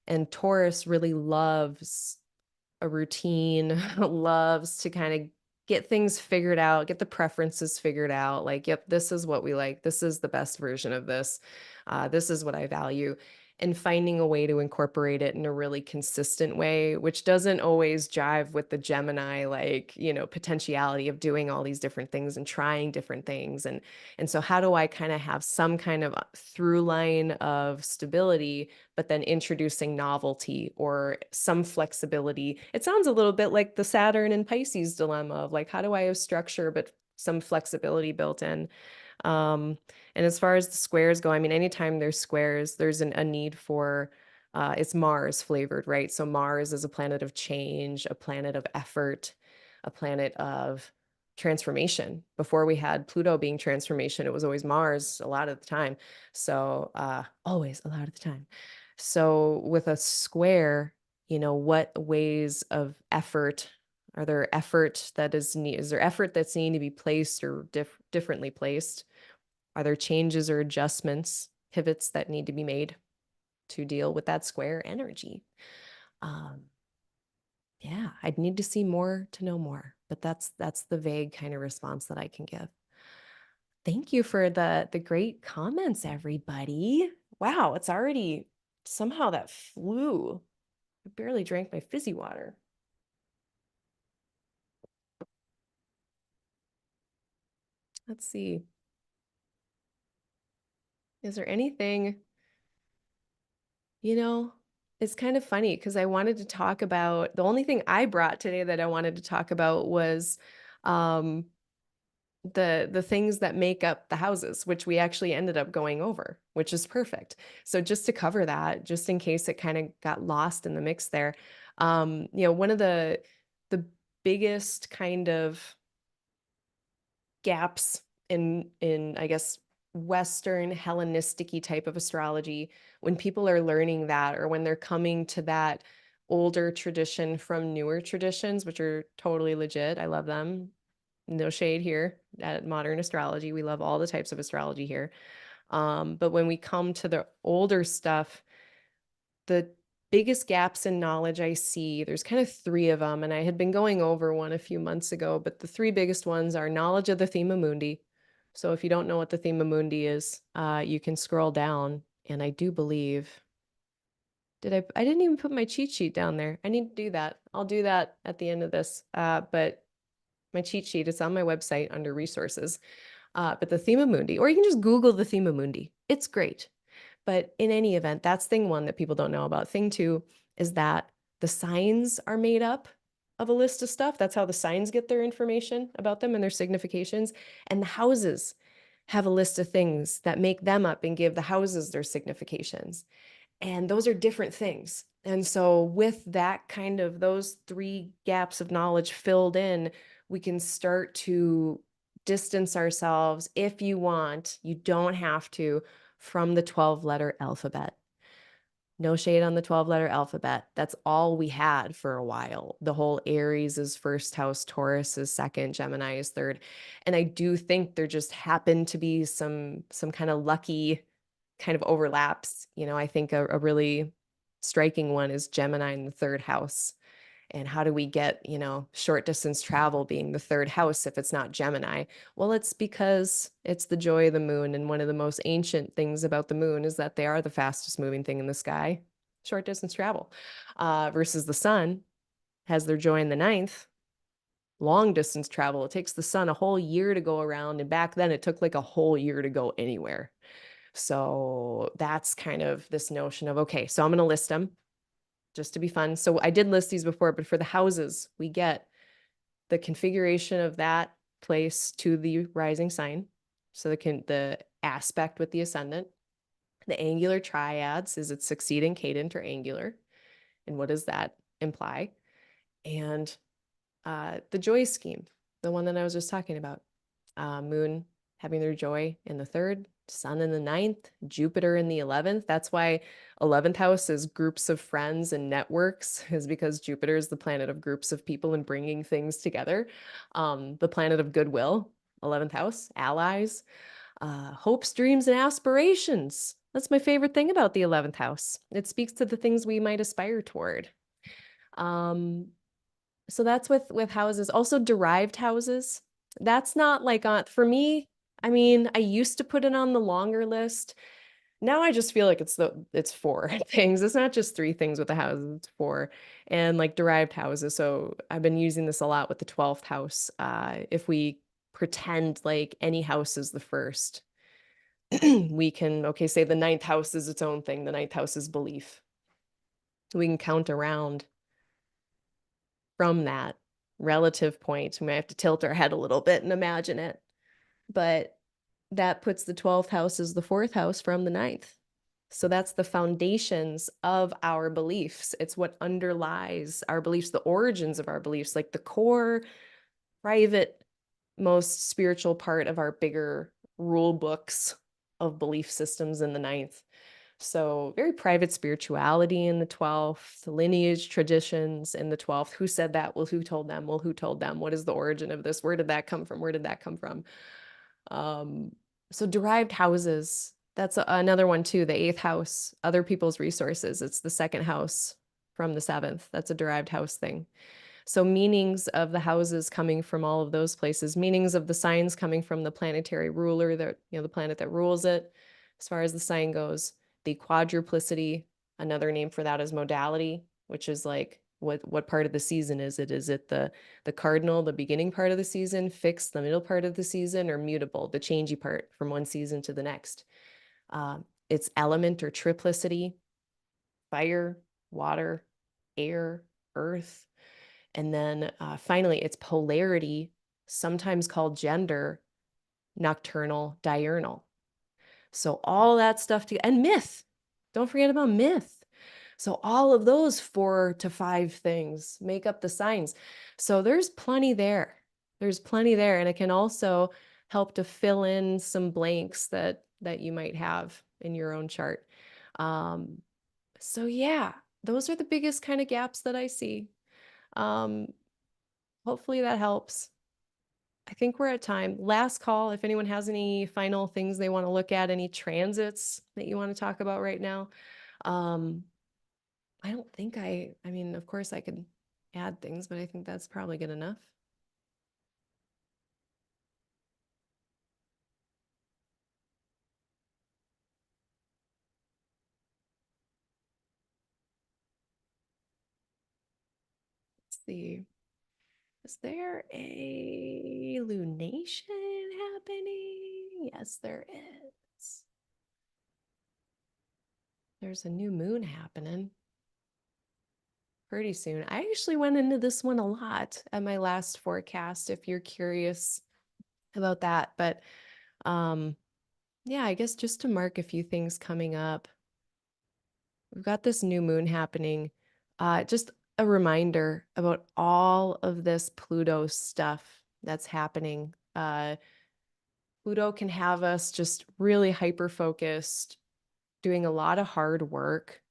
[SPEAKER 1] And Taurus really loves a routine, loves to kind of get things figured out, get the preferences figured out. Like, yep, this is what we like. This is the best version of this. This is what I value. And finding a way to incorporate it in a really consistent way, which doesn't always jive with the Gemini, like, potentiality of doing all these different things and trying different things. And so how do I kind of have some kind of through line of stability, but then introducing novelty or some flexibility? It sounds a little bit like the Saturn and Pisces dilemma of like, how do I have structure, but some flexibility built in? Um, and as far as the squares go, I mean, anytime there's squares, there's a need for, it's Mars flavored, right? So Mars is a planet of change, a planet of effort, a planet of transformation. Before we had Pluto being transformation, it was always Mars a lot of the time. So always a lot of the time. So with a square, what ways of effort are there? Is there effort that's needing to be placed or differently placed? Are there changes or adjustments, pivots that need to be made to deal with that square energy? Um, yeah, I'd need to see more to know more, but that's the vague kind of response that I can give. Thank you for the great comments, everybody. Wow, it's already somehow that flew. I barely drank my fizzy water. Let's see. Is there anything, you know, it's kind of funny because I wanted to talk about the only thing I brought today that I wanted to talk about was um the things that make up the houses, which we actually ended up going over, which is perfect. So just to cover that, just in case it kind of got lost in the mix there, one of the biggest kind of gaps in I guess Western Hellenistic type of astrology, when people are learning that or when they're coming to that older tradition from newer traditions, which are totally legit. I love them. No shade here at Modern Astrology. We love all the types of astrology here. But when we come to the older stuff, the biggest gaps in knowledge I see, there's kind of three of them, and I had been going over one a few months ago, but the three biggest ones are knowledge of the thema mundi. So if you don't know what the thema mundi is, you can scroll down, and I do believe, I didn't even put my cheat sheet down there. I need to do that. I'll do that at the end of this. But my cheat sheet is on my website under resources. But the thema mundi, or you can just Google the thema mundi. It's great. But in any event, that's thing one that people don't know about. Thing two is that the signs are made up of a list of stuff. That's how the signs get their information about them and their significations. And the houses have a list of things that make them up and give the houses their significations. And those are different things. And so with that kind of those three gaps of knowledge filled in, we can start to distance ourselves if you want. You don't have to, from the 12-letter alphabet. No shade on the 12-letter alphabet. That's all we had for a while. The whole Aries is first house, Taurus is second, Gemini is third. And I do think there just happened to be some kind of lucky kind of overlaps. I think a really striking one is Gemini in the third house. And how do we get, short distance travel being the third house if it's not Gemini? Well, it's because it's the joy of the moon. And one of the most ancient things about the moon is that they are the fastest moving thing in the sky, short distance travel, versus the sun has their joy in the ninth, long distance travel. It takes the sun a whole year to go around. And back then it took like a whole year to go anywhere. So that's kind of this notion of, okay, so I'm going to list them just to be fun. So I did list these before, but for the houses, we get the configuration of that place to the rising sign. So the aspect with the ascendant, the angular triads, is it succeeding, cadent, or angular? And what does that imply? And the joy scheme, the one that I was just talking about, moon having their joy in the third, sun in the ninth, Jupiter in the 11th. That's why 11th house is groups of friends and networks, is because Jupiter is the planet of groups of people and bringing things together. The planet of goodwill, 11th house, allies, hopes, dreams, and aspirations. That's my favorite thing about the 11th house. It speaks to the things we might aspire toward. So that's with houses. Also derived houses. That's not like on, for me, I mean, I used to put it on the longer list. Now I just feel like it's four things. It's not just three things with the houses, it's four. And like derived houses. So I've been using this a lot with the 12th house. If we pretend like any house is the first, we can, okay, say the ninth house is its own thing. The ninth house is belief. We can count around from that relative point. We might have to tilt our head a little bit and imagine it. But that puts the 12th house as the fourth house from the ninth. So that's the foundations of our beliefs. It's what underlies our beliefs, the origins of our beliefs, like the core, private, most spiritual part of our bigger rule books of belief systems in the ninth. So very private spirituality in the 12th, lineage traditions in the 12th. Who said that? Well, who told them? Well, who told them? What is the origin of this? Where did that come from? Where did that come from? So derived houses, that's another one too. The eighth house, other people's resources. It's the second house from the seventh. That's a derived house thing. So meanings of the houses coming from all of those places, meanings of the signs coming from the planetary ruler, that, the planet that rules it, as far as the sign goes. The quadruplicity, another name for that is modality, which is like what part of the season is it? Is it the cardinal, the beginning part of the season, fixed, the middle part of the season, or mutable, the changey part from one season to the next? Uh, it's element or triplicity, fire, water, air, earth. And then finally, it's polarity, sometimes called gender, nocturnal, diurnal. So all that stuff and myth. Don't forget about myth. So all of those 4 to 5 things make up the signs. So there's plenty there. There's plenty there. And it can also help to fill in some blanks that you might have in your own chart. Um, so yeah, those are the biggest kind of gaps that I see. Um, hopefully that helps. I think we're at time. Last call, if anyone has any final things they want to look at, any transits that you want to talk about right now. Um, I don't think I mean, of course I could add things, but I think that's probably good enough. Let's see. Is there a lunation happening? Yes, there is. There's a new moon happening pretty soon. I actually went into this one a lot at my last forecast, if you're curious about that. But yeah, I guess just to mark a few things coming up. We've got this new moon happening. Just a reminder about all of this Pluto stuff that's happening. Pluto can have us just really hyper focused, doing a lot of hard work,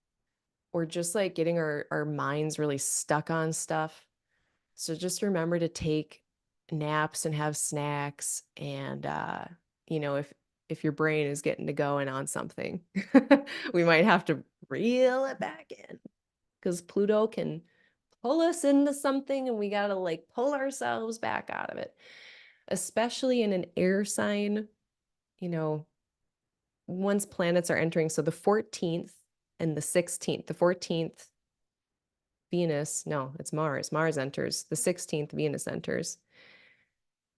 [SPEAKER 1] or just like getting our minds really stuck on stuff. So just remember to take naps and have snacks, and if your brain is getting to going on something, we might have to reel it back in, because Pluto can pull us into something and we got to like pull ourselves back out of it, especially in an air sign. You know, once planets are entering, so the 14th and the 16th, the 14th Venus, no, it's Mars. Mars enters. The 16th Venus enters.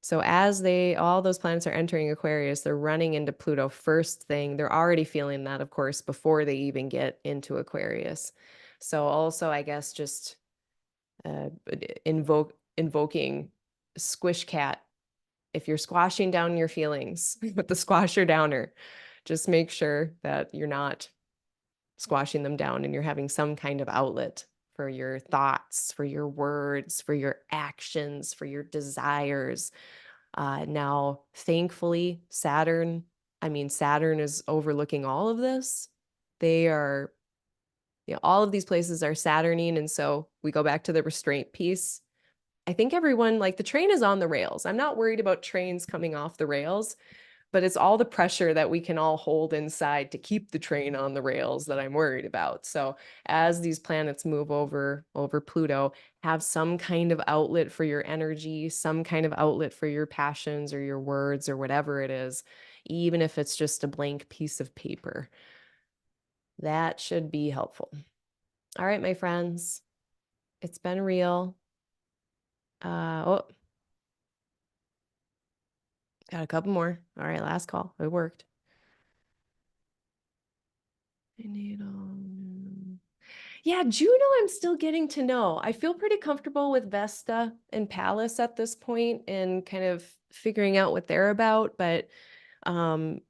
[SPEAKER 1] So as all those planets are entering Aquarius, they're running into Pluto first thing. They're already feeling that, of course, before they even get into Aquarius. So also, I guess, just uh, invoking squish cat. If you're squashing down your feelings with the squasher downer, just make sure that you're not squashing them down and you're having some kind of outlet for your thoughts, for your words, for your actions, for your desires. Now, thankfully, Saturn is overlooking all of this. They are, all of these places are Saturnine. And so we go back to the restraint piece. I think everyone, like, the train is on the rails. I'm not worried about trains coming off the rails, but it's all the pressure that we can all hold inside to keep the train on the rails that I'm worried about. So as these planets move over Pluto, have some kind of outlet for your energy, some kind of outlet for your passions or your words or whatever it is, even if it's just a blank piece of paper. That should be helpful. All right, my friends, it's been real. Oh, got a couple more. All right, last call. It worked. I need all. Yeah, Juno, I'm still getting to know. I feel pretty comfortable with Vesta and Pallas at this point and kind of figuring out what they're about. But um,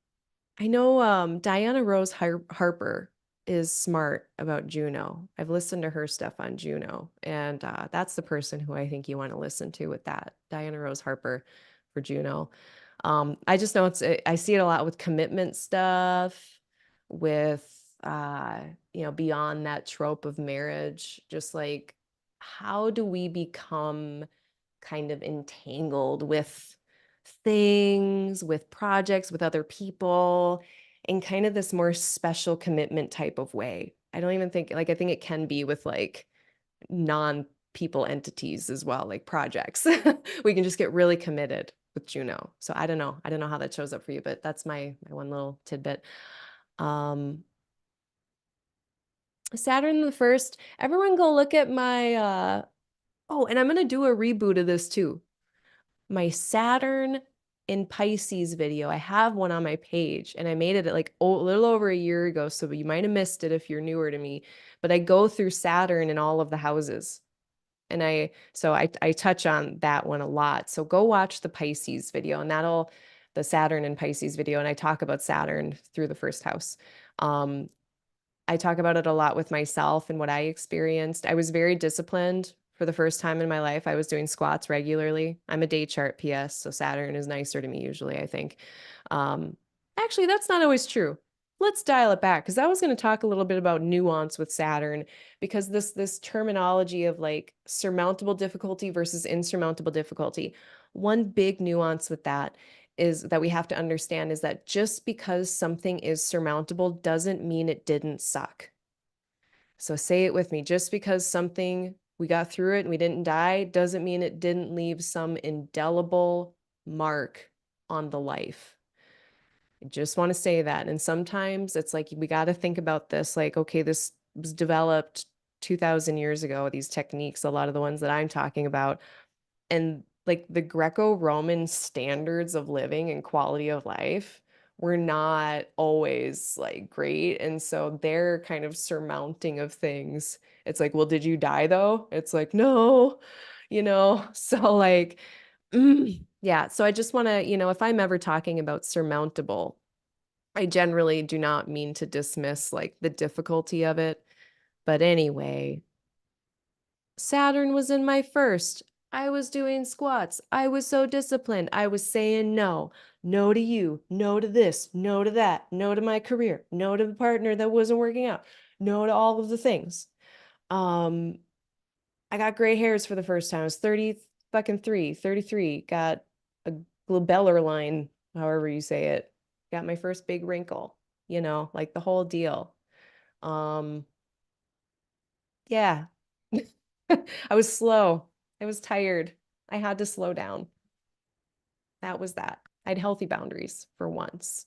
[SPEAKER 1] I know Diana Rose Harper is smart about Juno. I've listened to her stuff on Juno, and that's the person who I think you want to listen to with that, Diana Rose Harper for Juno. I just know I see it a lot with commitment stuff, with beyond that trope of marriage, just like how do we become kind of entangled with things, with projects, with other people, in kind of this more special commitment type of way. I don't even think, like, I think it can be with like non people entities as well, like projects. We can just get really committed with Juno. So I don't know. I don't know how that shows up for you, but that's my one little tidbit. Saturn the first, everyone go look at my oh, and I'm gonna do a reboot of this too. My Saturn in Pisces video. I have one on my page and I made it like a little over a year ago, so you might have missed it if you're newer to me, but I go through Saturn in all of the houses. And I touch on that one a lot. So go watch the Pisces video and the Saturn and Pisces video, and I talk about Saturn through the first house. Um, I talk about it a lot with myself and what I experienced. I was very disciplined for the first time in my life. I was doing squats regularly. I'm a day chart PS, so Saturn is nicer to me usually, I think. Um, Actually, that's not always true. Let's dial it back because I was going to talk a little bit about nuance with Saturn because this terminology of like surmountable difficulty versus insurmountable difficulty. One big nuance with that is that we have to understand is that just because something is surmountable doesn't mean it didn't suck. So say it with me. Just because something we got through it and we didn't die doesn't mean it didn't leave some indelible mark on the life. I just want to say that. And sometimes it's like we got to think about this like, okay, this was developed 2000 years ago, these techniques, a lot of the ones that I'm talking about, and like the Greco-Roman standards of living and quality of life were not always like great. And so they're kind of surmounting of things. It's like, well, did you die though? It's like, no, so like, yeah. So I just want to, if I'm ever talking about surmountable, I generally do not mean to dismiss like the difficulty of it. But anyway, Saturn was in my first. I was doing squats. I was so disciplined. I was saying no. No to you. No to this. No to that. No to my career. No to the partner that wasn't working out. No to all of the things. Um, I got gray hairs for the first time. I was 30 fucking 33. Got a glabellar line, however you say it. Got my first big wrinkle, like the whole deal. Um, yeah. I was slow. I was tired. I had to slow down. That was that. I had healthy boundaries for once.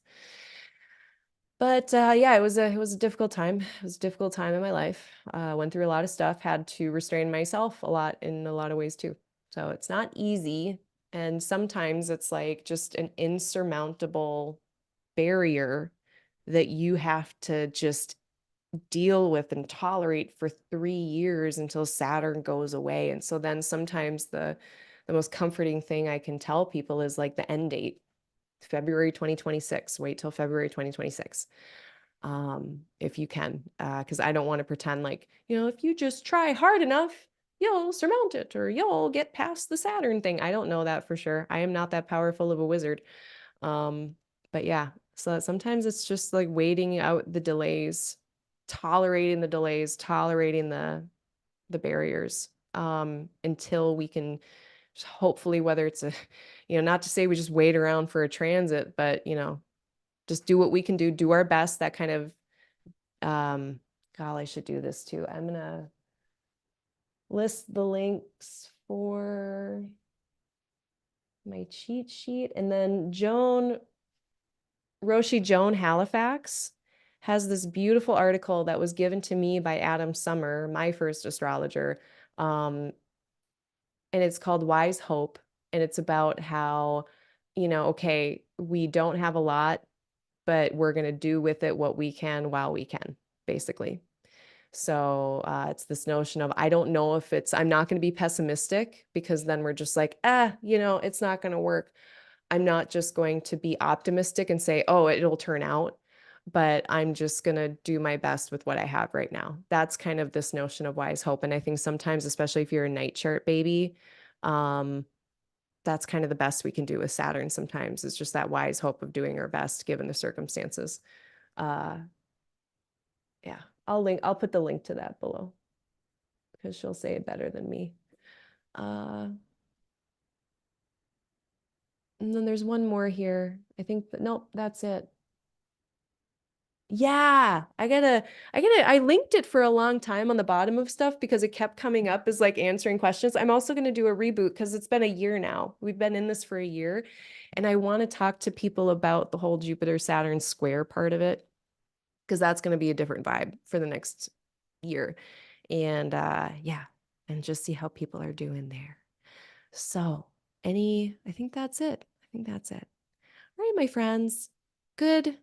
[SPEAKER 1] But yeah, it was a difficult time. It was a difficult time in my life. Went through a lot of stuff, had to restrain myself a lot in a lot of ways too. So it's not easy. And sometimes it's like just an insurmountable barrier that you have to just deal with and tolerate for 3 years until Saturn goes away. And so then sometimes the most comforting thing I can tell people is like the end date, February 2026. Wait till February 2026. If you can, because I don't want to pretend like, if you just try hard enough, you'll surmount it or you'll get past the Saturn thing. I don't know that for sure. I am not that powerful of a wizard. Um, but yeah, so sometimes it's just like waiting out the delays, tolerating the delays, tolerating the barriers, until we can hopefully, whether it's a, not to say we just wait around for a transit, but just do what we can do our best. That kind of, I should do this too. I'm gonna list the links for my cheat sheet, and then Roshi Joan Halifax has this beautiful article that was given to me by Adam Summer, my first astrologer. And it's called Wise Hope. And it's about how, okay, we don't have a lot, but we're going to do with it what we can while we can, basically. So it's this notion of, I don't know if I'm not going to be pessimistic because then we're just like, it's not going to work. I'm not just going to be optimistic and say, oh, it'll turn out, but I'm just going to do my best with what I have right now. That's kind of this notion of wise hope. And I think sometimes, especially if you're a night chart baby, um, that's kind of the best we can do with Saturn sometimes. It's just that wise hope of doing our best given the circumstances. Uh, yeah, I'll put the link to that below because she'll say it better than me. Uh, and then there's one more here. I think, nope, that's it. Yeah, I linked it for a long time on the bottom of stuff because it kept coming up as like answering questions. I'm also going to do a reboot because it's been a year now. We've been in this for a year, and I want to talk to people about the whole Jupiter-Saturn square part of it because that's going to be a different vibe for the next year. And yeah, and just see how people are doing there. So, I think that's it. think that's it. All right, my friends. Good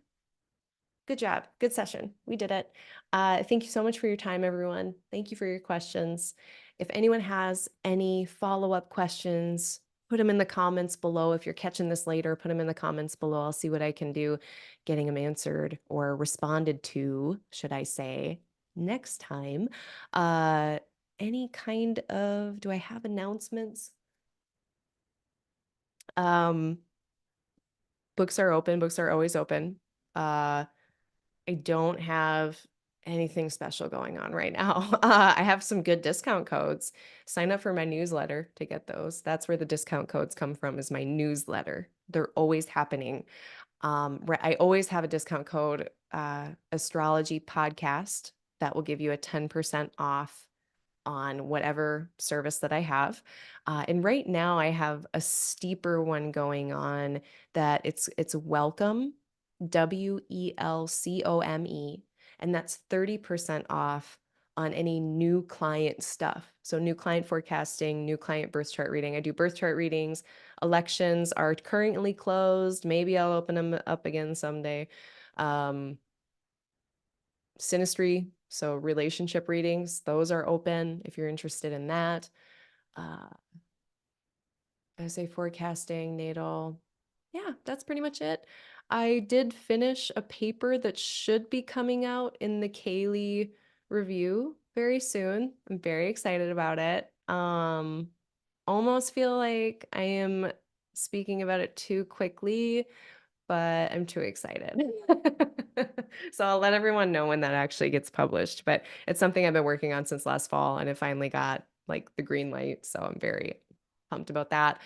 [SPEAKER 1] job. Good session. We did it. Thank you so much for your time, everyone. Thank you for your questions. If anyone has any follow-up questions, put them in the comments below. If you're catching this later, put them in the comments below. I'll see what I can do getting them answered or responded to, should I say, next time. Any kind of, do I have announcements? Books are open. Books are always open. I don't have anything special going on right now. I have some good discount codes. Sign up for my newsletter to get those. That's where the discount codes come from, is my newsletter. They're always happening. I always have a discount code, Astrology Podcast, that will give you a 10% off on whatever service that I have. And right now I have a steeper one going on that it's welcome, WELCOME, and that's 30% off on any new client stuff. So new client forecasting, new client birth chart reading. I do birth chart readings. Elections are currently closed. Maybe I'll open them up again someday. Synastry, so relationship readings, those are open if you're interested in that. I say forecasting, natal. Yeah, that's pretty much it. I did finish a paper that should be coming out in the Kaylee review very soon. I'm very excited about it. Almost feel like I am speaking about it too quickly, but I'm too excited. So I'll let everyone know when that actually gets published. But it's something I've been working on since last fall, and it finally got like the green light. So I'm very pumped about that.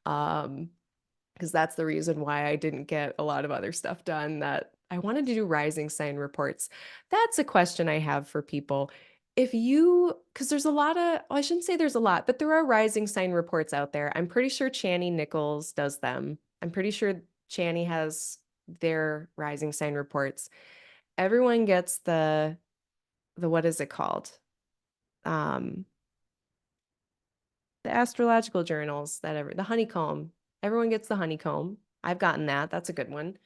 [SPEAKER 1] Because that's the reason why I didn't get a lot of other stuff done, that I wanted to do rising sign reports. That's a question I have for people. If you, because there's a lot of, well, I shouldn't say there's a lot, but there are rising sign reports out there. I'm pretty sure Chani Nichols does them. I'm pretty sure Chani has their rising sign reports. Everyone gets the what is it called? The astrological journals, the honeycomb. Everyone gets the honeycomb. I've gotten that. That's a good one.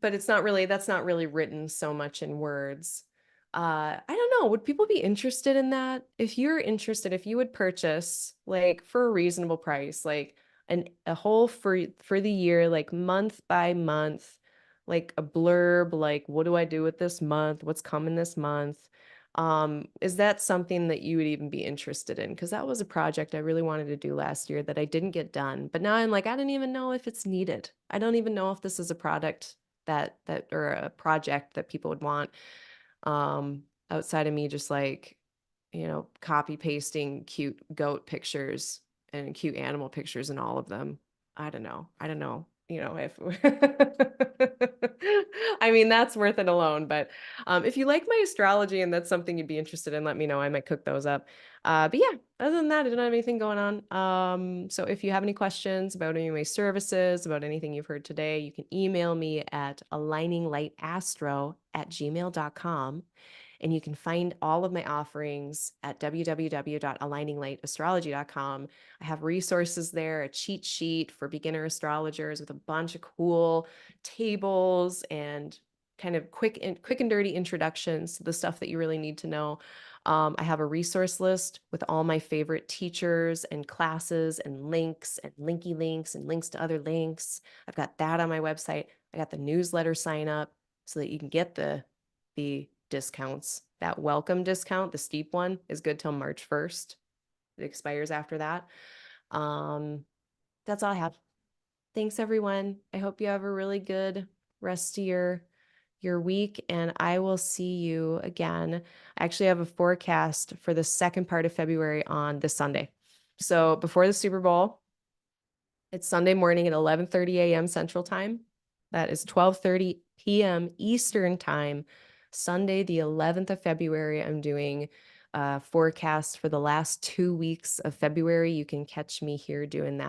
[SPEAKER 1] But that's not really written so much in words. I don't know. Would people be interested in that? If you're interested, if you would purchase like for a reasonable price, like a whole for the year, like month by month, like a blurb, like what do I do with this month? What's coming this month? Is that something that you would even be interested in? Because that was a project I really wanted to do last year that I didn't get done. But now I'm like, I don't even know if it's needed. I don't even know if this is a product that or a project that people would want, outside of me just like, copy pasting cute goat pictures and cute animal pictures in all of them. I don't know. If I mean, that's worth it alone. But if you like my astrology and that's something you'd be interested in, let me know. I might cook those up. But yeah, other than that, I don't have anything going on. So if you have any questions about any of my services, about anything you've heard today, you can email me at aligninglight@gmail.com. And you can find all of my offerings at www.aligninglightastrology.com. I have resources there, a cheat sheet for beginner astrologers with a bunch of cool tables and kind of quick and dirty introductions to the stuff that you really need to know. I have a resource list with all my favorite teachers and classes and links and linky links and links to other links. I've got that on my website. I got the newsletter sign up so that you can get the discounts. That welcome discount, the steep one, is good till March 1st. It expires after that. That's all I have. Thanks, everyone. I hope you have a really good rest of your week, and I will see you again. I actually have a forecast for the second part of February on this Sunday. So before the Super Bowl, it's Sunday morning at 11:30 a.m. Central Time. That is 12:30 p.m. Eastern Time. Sunday, the 11th of February, I'm doing a forecast for the last 2 weeks of February. You can catch me here doing that.